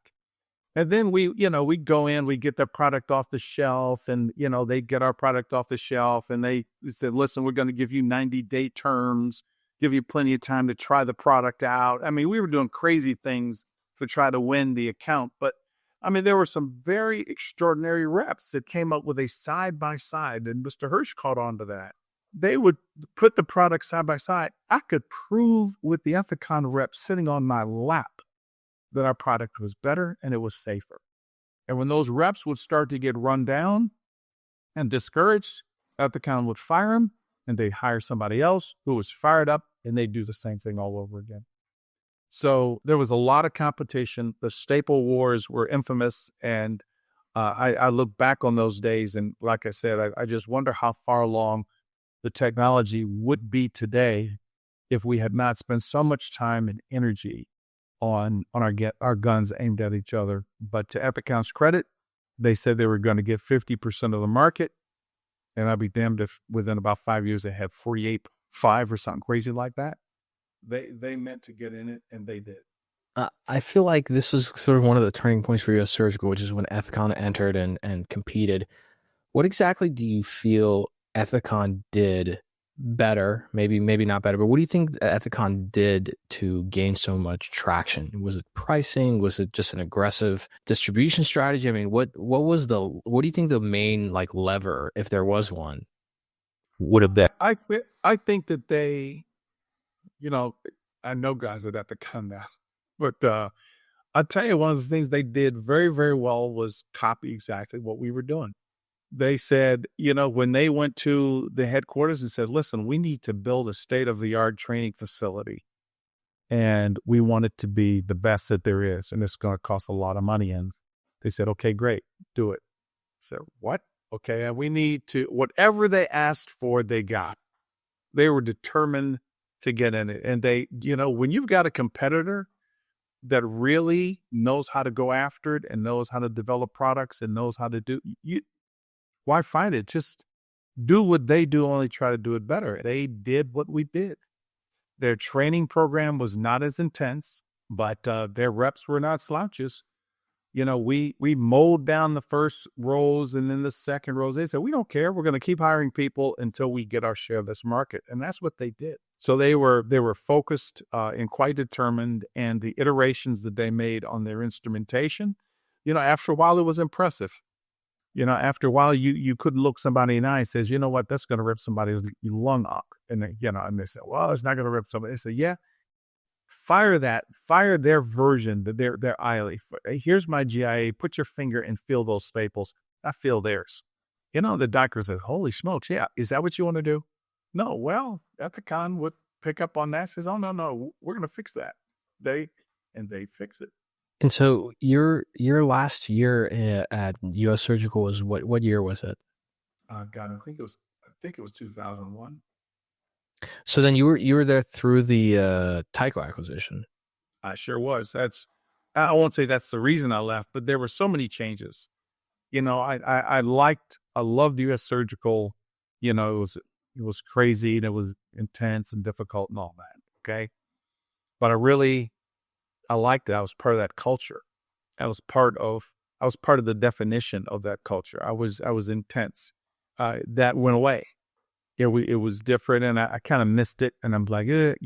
And then we go in, we get their product off the shelf, and, they get our product off the shelf, and they said, listen, we're going to give you 90-day terms, give you plenty of time to try the product out. I mean, we were doing crazy things to try to win the account, but there were some very extraordinary reps that came up with a side-by-side, and Mr. Hirsch caught on to that. They would put the product side by side. I could prove with the Ethicon rep sitting on my lap that our product was better and it was safer. And when those reps would start to get run down and discouraged, Ethicon would fire them, and they'd hire somebody else who was fired up, and they'd do the same thing all over again. So there was a lot of competition. The staple wars were infamous, and I look back on those days, and like I said, I just wonder how far along the technology would be today if we had not spent so much time and energy on our guns aimed at each other. But to Ethicon's credit, they said they were going to get 50% of the market, and I'd be damned if within about 5 years they had 48.5 or something crazy like that. They meant to get in it, and they did. I feel like this was sort of one of the turning points for U.S. Surgical, which is when Ethicon entered and competed. What exactly do you feel Ethicon did better, maybe not better, but what do you think Ethicon did to gain so much traction? Was it pricing? Was it just an aggressive distribution strategy? I mean, what do you think the main like lever, if there was one, would have been? I think that they, I know guys at Ethicon now, but I'll tell you, one of the things they did very, very well was copy exactly what we were doing. They said, when they went to the headquarters and said, listen, we need to build a state-of-the-art training facility, and we want it to be the best that there is, and it's going to cost a lot of money. And they said, okay, great, do it. I said, what? Okay, and we need to, whatever they asked for, they got. They were determined to get in it. And they, when you've got a competitor that really knows how to go after it and knows how to develop products and knows how to do, why fight it? Just do what they do, only try to do it better. They did what we did. Their training program was not as intense, but their reps were not slouches. We mowed down the first rows and then the second rows. They said, we don't care. We're going to keep hiring people until we get our share of this market. And that's what they did. So they were focused and quite determined, and the iterations that they made on their instrumentation, after a while, it was impressive. After a while, you couldn't look somebody in the eye and says, you know what, that's going to rip somebody's lung up. And they said, well, it's not going to rip somebody. They said, yeah, fire their version, their ILE. Here's my GIA, put your finger and feel those staples. I feel theirs. The doctor says, holy smokes, yeah, is that what you want to do? No, well, Ethicon would pick up on that, says, oh, no, we're going to fix that. They fix it. And so your last year at U.S. Surgical was what year was it? God, I think it was 2001. So then you were there through the Tyco acquisition. I sure was. I won't say that's the reason I left, but there were so many changes. I loved U.S. Surgical. It was crazy and it was intense and difficult and all that. Okay, but I liked it. I was part of that culture. I was part of the definition of that culture. I was intense. That went away. It was different, and I kind of missed it. And I'm like, there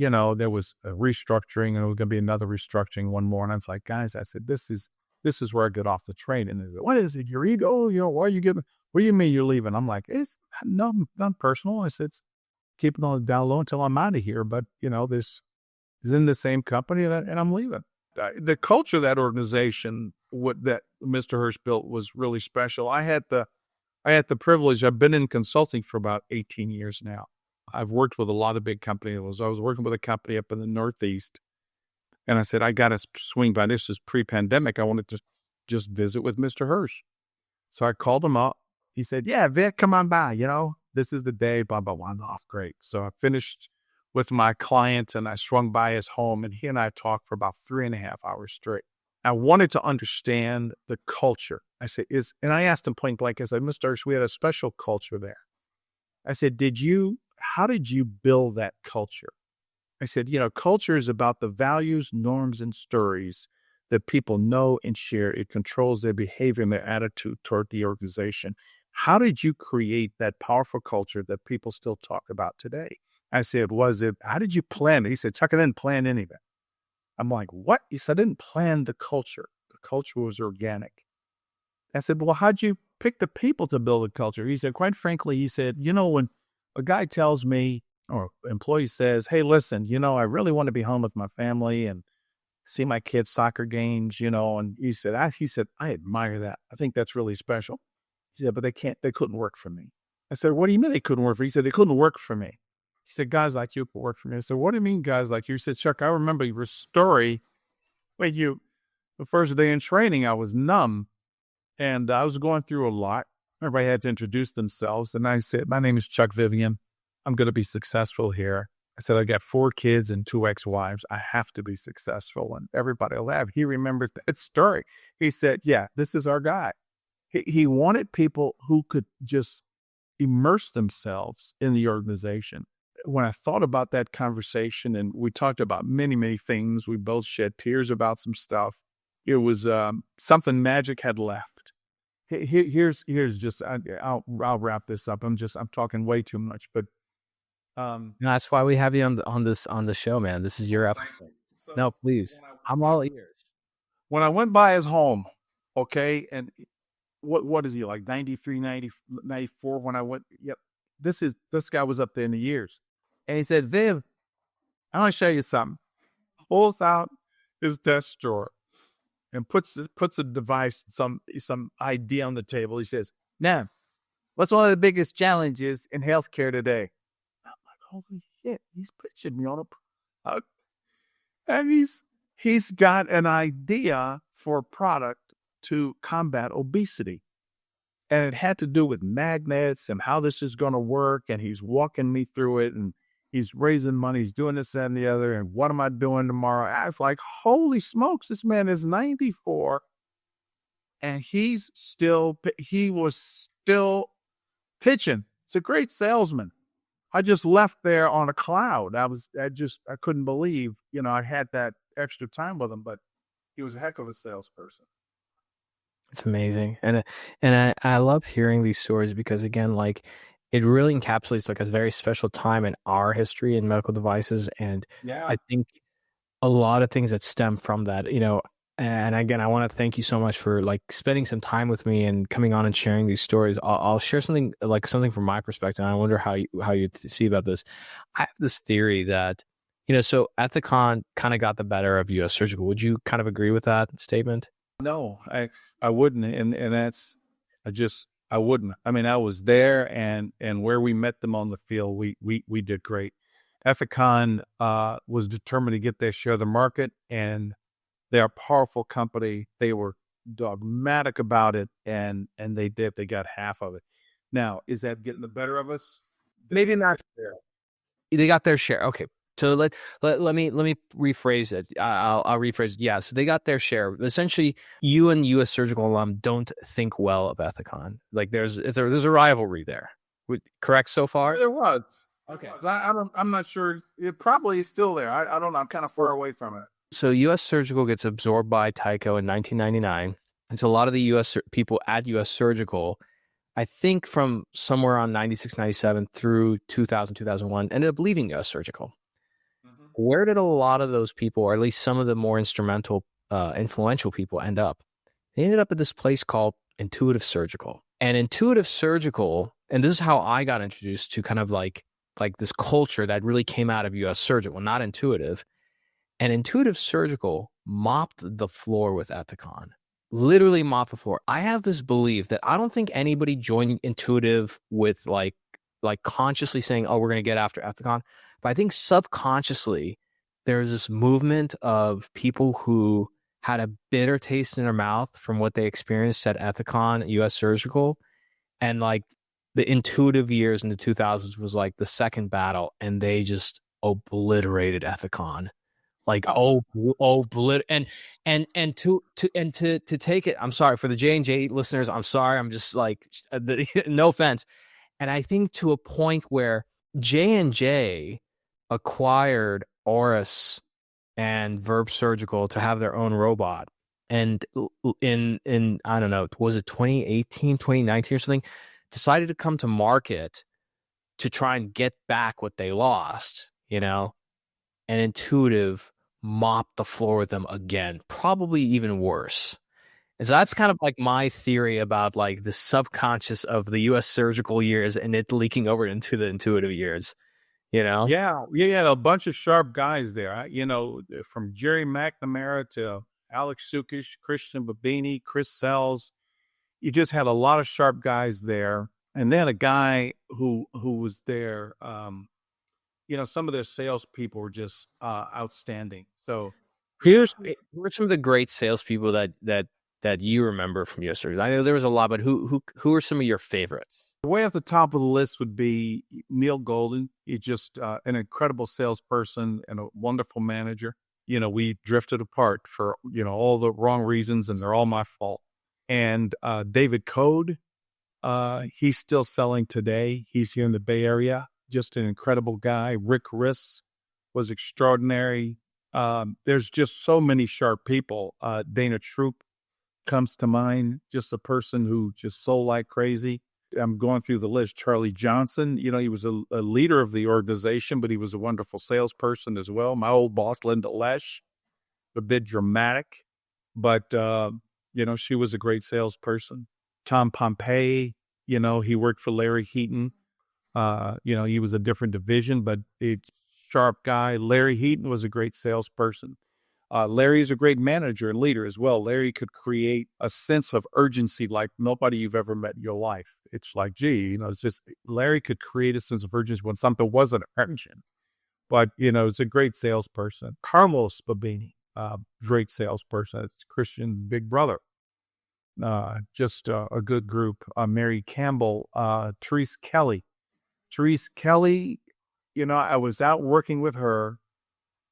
was a restructuring, and there was going to be another restructuring, one more. And I was like, guys, I said, this is where I get off the train. And they said, what is it? Your ego? Why are you giving? What do you mean you're leaving? I'm like, it's not personal. I said, it's keeping on the down low until I'm out of here. But this is in the same company, and I'm leaving. The culture of that organization, that Mr. Hirsch built, was really special. I had the privilege. I've been in consulting for about 18 years now. I've worked with a lot of big companies. I was working with a company up in the Northeast, and I said, I got to swing by. This is pre-pandemic. I wanted to just visit with Mr. Hirsch. So I called him up. He said, yeah, Vic, come on by. This is the day, blah, blah, blah. Off, great. So I finished with my client, and I swung by his home, and he and I talked for about 3.5 hours straight. I wanted to understand the culture. I said, and I asked him point blank, I said, Mr. Hirsch, we had a special culture there. I said, how did you build that culture? I said, culture is about the values, norms, and stories that people know and share. It controls their behavior and their attitude toward the organization. How did you create that powerful culture that people still talk about today? I said, how did you plan it? He said, Chuck, I didn't plan any of it. I'm like, what? He said, I didn't plan the culture. The culture was organic. I said, well, how'd you pick the people to build a culture? He said, quite frankly, he said, when a guy tells me, or employee says, hey, listen, I really want to be home with my family and see my kids' soccer games, and he said, I admire that. I think that's really special. He said, but they couldn't work for me. I said, what do you mean they couldn't work for you? He said, they couldn't work for me. He said, guys like you could work for me. I said, what do you mean guys like you? He said, Chuck, I remember your story when the first day in training, I was numb and I was going through a lot. Everybody had to introduce themselves. And I said, my name is Chuck Vivian. I'm going to be successful here. I said, I got 4 kids and 2 ex-wives. I have to be successful. And everybody laughed. He remembered that story. He said, yeah, this is our guy. He wanted people who could just immerse themselves in the organization. When I thought about that conversation, and we talked about many, many things, we both shed tears about some stuff. It was something magic had left. Here's just, I'll wrap this up. I'm talking way too much, but No, that's why we have you on the show, man. This is your episode. So No, please. I'm all ears. when I went by his home, okay, and what is he like 93, 94 when I went? Yep, this guy was up there in the years, and he said, "Viv, I want to show you something." Pulls out his desk drawer and puts a device, some idea on the table. He says, "Now, what's one of the biggest challenges in healthcare today?" I'm like, "Holy shit!" He's pitching me on a and he's got an idea for a product to combat obesity. And it had to do with magnets and how this is going to work. And he's walking me through it, and he's raising money. He's doing this, that, and the other. And what am I doing tomorrow? I was like, holy smokes, this man is 94. And he was still pitching. It's a great salesman. I just left there on a cloud. I couldn't believe, I had that extra time with him, but he was a heck of a salesperson. It's amazing. And I love hearing these stories because, again, like, it really encapsulates like a very special time in our history in medical devices. And I think a lot of things that stem from that, and again, I want to thank you so much for like spending some time with me and coming on and sharing these stories. I'll share something from my perspective. And I wonder how you see about this. I have this theory that, so Ethicon kind of got the better of US Surgical. Would you kind of agree with that statement? No, I wouldn't. And I wouldn't. I mean, I was there, and where we met them on the field, we did great. Ethicon was determined to get their share of the market, and they're a powerful company. They were dogmatic about it, and they did. They got half of it. Now, is that getting the better of us? Maybe not. They got their share. Okay. So let me rephrase it. I'll rephrase it. Yeah. So they got their share. Essentially, you and US Surgical alum don't think well of Ethicon. Like there's a rivalry there. Correct so far? There was. Okay. I'm not sure. It probably is still there. I don't know. I'm kind of far away from it. So US Surgical gets absorbed by Tyco in 1999. And so a lot of the US people at US Surgical, I think from somewhere on 96, 97 through 2000, 2001, ended up leaving US Surgical. Mm-hmm. Where did a lot of those people, or at least some of the more instrumental, influential people end up? They ended up at this place called Intuitive Surgical. And Intuitive Surgical, and this is how I got introduced to kind of like this culture that really came out of US Surgical. Well, not Intuitive. And Intuitive Surgical mopped the floor with Ethicon. Literally mopped the floor. I have this belief that I don't think anybody joined Intuitive with like consciously saying, oh, we're going to get after Ethicon. But I think subconsciously there's this movement of people who had a bitter taste in their mouth from what they experienced at Ethicon, US Surgical. And like the Intuitive years in the 2000s was like the second battle, and they just obliterated Ethicon. Like and to take it, I'm sorry for the J&J listeners. I'm sorry. I'm just like, no offense. And I think to a point where J&J acquired Auris and Verb Surgical to have their own robot. And in I don't know, was it 2018, 2019 or something, decided to come to market to try and get back what they lost, and Intuitive mopped the floor with them again, probably even worse. And so that's kind of like my theory about like the subconscious of the US Surgical years and it leaking over into the Intuitive years, Yeah, a bunch of sharp guys there. From Jerry McNamara to Alex Sukish, Christian Babini, Chris Sells. You just had a lot of sharp guys there. And then a guy who was there, some of their salespeople were just outstanding. So who are some of the great salespeople that you remember from US Surgical? I know there was a lot, but who are some of your favorites? Way at the top of the list would be Neil Golden. He's just an incredible salesperson and a wonderful manager. We drifted apart for, all the wrong reasons, and they're all my fault. And David Code, he's still selling today. He's here in the Bay Area. Just an incredible guy. Rick Riss was extraordinary. There's just so many sharp people. Dana Troop comes to mind, just a person who just sold like crazy. I'm going through the list. Charlie Johnson, he was a leader of the organization, but he was a wonderful salesperson as well. My old boss, Linda Lesh, a bit dramatic, but, she was a great salesperson. Tom Pompey, he worked for Larry Heaton. He was a different division, but a sharp guy. Larry Heaton was a great salesperson. Larry's a great manager and leader as well. Larry could create a sense of urgency like nobody you've ever met in your life. It's like, it's just Larry could create a sense of urgency when something wasn't urgent. But, it's a great salesperson. Carlos Babini, great salesperson. It's Christian's big brother. Just a good group. Mary Campbell, Therese Kelly. Therese Kelly, I was out working with her.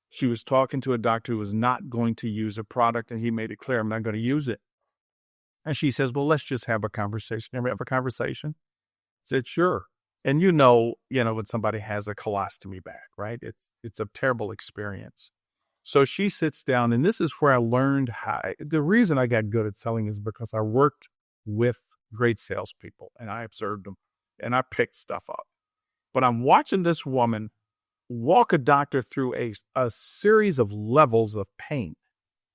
She was talking to a doctor who was not going to use a product, and he made it clear, I'm not going to use it. And she says, well, let's just have a conversation. Can we have a conversation? I said, sure. And when somebody has a colostomy bag, right? It's a terrible experience. So she sits down, and this is where I learned the reason I got good at selling is because I worked with great salespeople, and I observed them, and I picked stuff up. But I'm watching this woman walk a doctor through a series of levels of pain.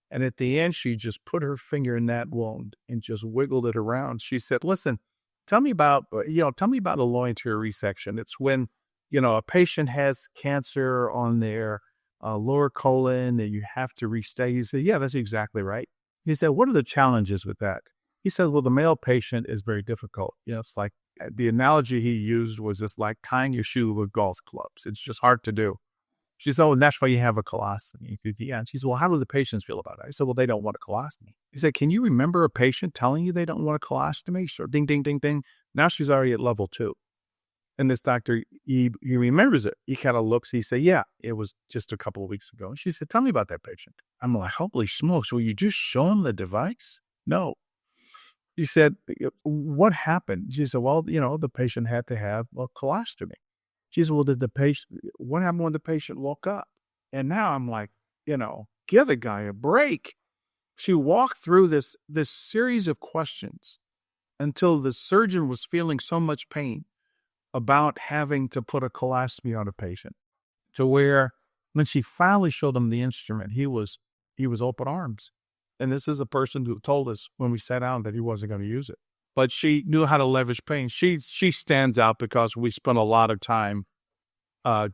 And at the end, she just put her finger in that wound and just wiggled it around. She said, listen, tell me about a low-anterior resection. It's when, a patient has cancer on their lower colon and you have to restate. He said, yeah, that's exactly right. He said, what are the challenges with that? He said, well, the male patient is very difficult. It's like the analogy he used was just like tying your shoe with golf clubs. It's just hard to do. She said, oh, and that's why you have a colostomy. Yeah. And she said, well, how do the patients feel about it? I said, well, they don't want a colostomy. He said, can you remember a patient telling you they don't want a colostomy? Sure. Ding, ding, ding, ding. Now she's already at level 2. And this doctor, he remembers it. He kind of looks. He said, yeah, it was just a couple of weeks ago. And she said, tell me about that patient. I'm like, holy smokes. Will you just show him the device? No. He said, what happened? She said, well, the patient had to have a colostomy. She said, well, what happened when the patient woke up? And now I'm like, give the guy a break. She walked through this series of questions until the surgeon was feeling so much pain about having to put a colostomy on a patient to where when she finally showed him the instrument, he was open arms. And this is a person who told us when we sat down that he wasn't going to use it. But she knew how to leverage pain. She stands out because we spent a lot of time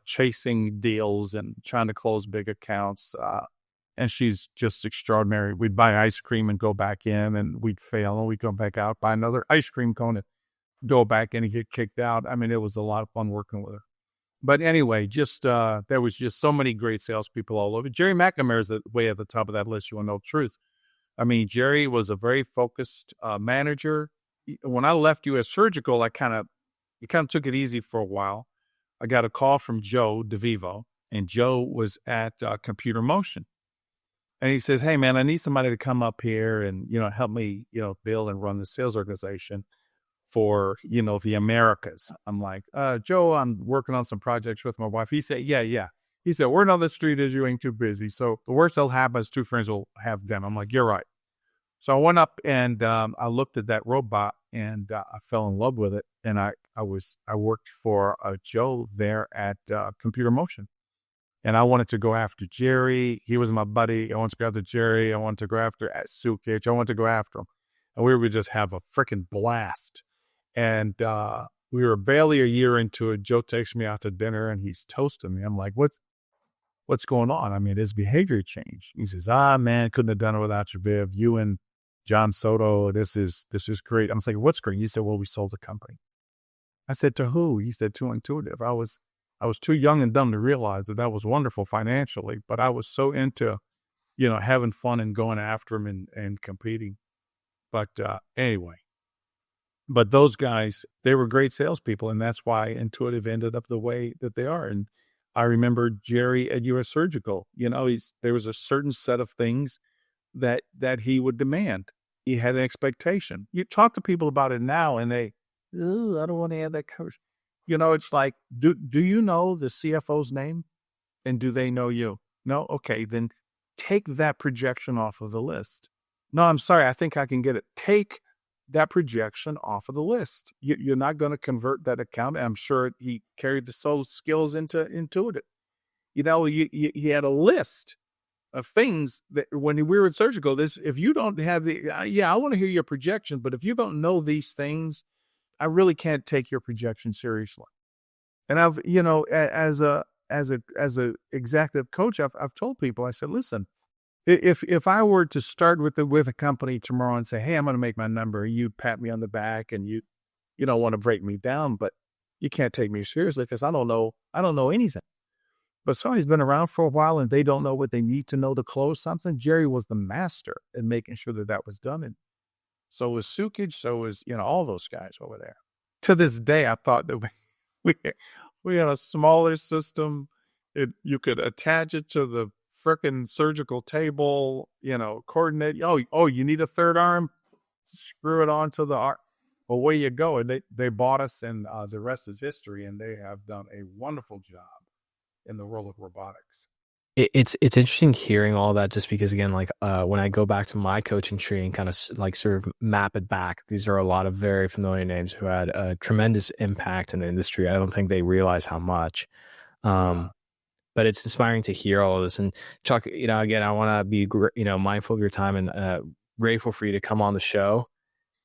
chasing deals and trying to close big accounts. And she's just extraordinary. We'd buy ice cream and go back in, and we'd fail, and we'd go back out, buy another ice cream cone and go back in and get kicked out. I mean, it was a lot of fun working with her. But anyway, there was just so many great salespeople all over. Jerry McNamara is way at the top of that list. You want to know the truth. I mean, Jerry was a very focused manager. When I left U.S. Surgical, I kind of took it easy for a while. I got a call from Joe DeVivo, and Joe was at Computer Motion. And he says, hey, man, I need somebody to come up here and, help me, build and run the sales organization for, the Americas. I'm like, Joe, I'm working on some projects with my wife. He said, yeah. He said, word on the street is you ain't too busy. So the worst that'll happen is 2 friends will have them. I'm like, you're right. So I went up and I looked at that robot and I fell in love with it. And I worked for Joe there at Computer Motion. And I wanted to go after Jerry. He was my buddy. I wanted to go after Jerry. I wanted to go after Sukich. I wanted to go after him. And we would just have a freaking blast. And we were barely a year into it. Joe takes me out to dinner and he's toasting me. I'm like, what's going on? I mean, his behavior changed. He says, man, couldn't have done it without you, Viv. You and John Soto, this is great. I'm like, what's great? He said, well, we sold the company. I said, to who? He said, to Intuitive. I was too young and dumb to realize that was wonderful financially, but I was so into, having fun and going after him and competing. But anyway, but those guys, they were great salespeople, and that's why Intuitive ended up the way that they are. And I remember Jerry at U.S. Surgical. There was a certain set of things that he would demand. He had an expectation. You talk to people about it now, and they, I don't want to have that coach. It's like, do you know the CFO's name, and do they know you? No, okay, then take that projection off of the list. No, I'm sorry, I think I can get it. Take that projection off of the list. You're not going to convert that account. I'm sure he carried the soul skills into it. He had a list of things that when we were in surgical, this, if you don't have the, I want to hear your projection, but if you don't know these things, I really can't take your projection seriously. And I've, as a executive coach, I've told people, I said, listen, if I were to start with a company tomorrow and say, hey, I'm going to make my number, you pat me on the back and you don't want to break me down, but you can't take me seriously because I don't know anything. But somebody's been around for a while and they don't know what they need to know to close something. Jerry was the master in making sure that was done. And so was Sukich, so was, all those guys over there. To this day, I thought that we had a smaller system. You could attach it to the frickin' surgical table, coordinate. Oh, you need a third arm? Screw it onto the arm. Away you go. And they bought us, and the rest is history. And they have done a wonderful job in the world of robotics. It's interesting hearing all that, just because, again, like when I go back to my coaching tree and kind of like sort of map it back, these are a lot of very familiar names who had a tremendous impact in the industry. I don't think they realize how much. But it's inspiring to hear all of this. And Chuck, again, I want to be, mindful of your time and grateful for you to come on the show.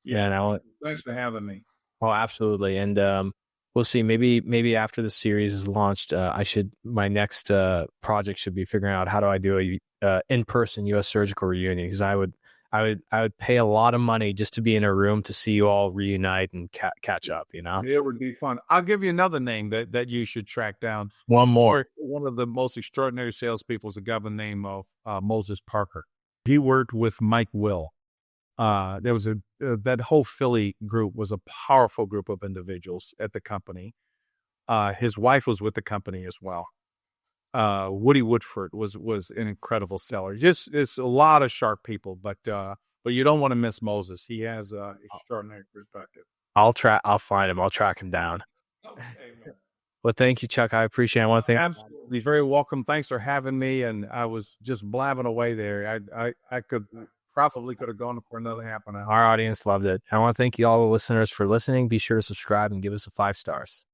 Yeah, and thanks for having me. Oh, absolutely. And we'll see. Maybe after the series is launched, my next project should be figuring out how do I do a in-person U.S. surgical reunion, because I would pay a lot of money just to be in a room to see you all reunite and catch up. It would be fun. I'll give you another name that you should track down. One more. One of the most extraordinary salespeople is a guy by the name of Moses Parker. He worked with Mike Will. There was that whole Philly group was a powerful group of individuals at the company. His wife was with the company as well. Woody Woodford was an incredible seller. Just, it's a lot of sharp people, but you don't want to miss Moses. He has extraordinary perspective. I'll find him. I'll track him down. Okay, man. Well, thank you, Chuck. I appreciate it. I want to thank. Absolutely, very welcome. Thanks for having me. And I was just blabbing away there. I could have gone for another half an hour. Our audience loved it. I want to thank you all the listeners for listening. Be sure to subscribe and give us 5 stars.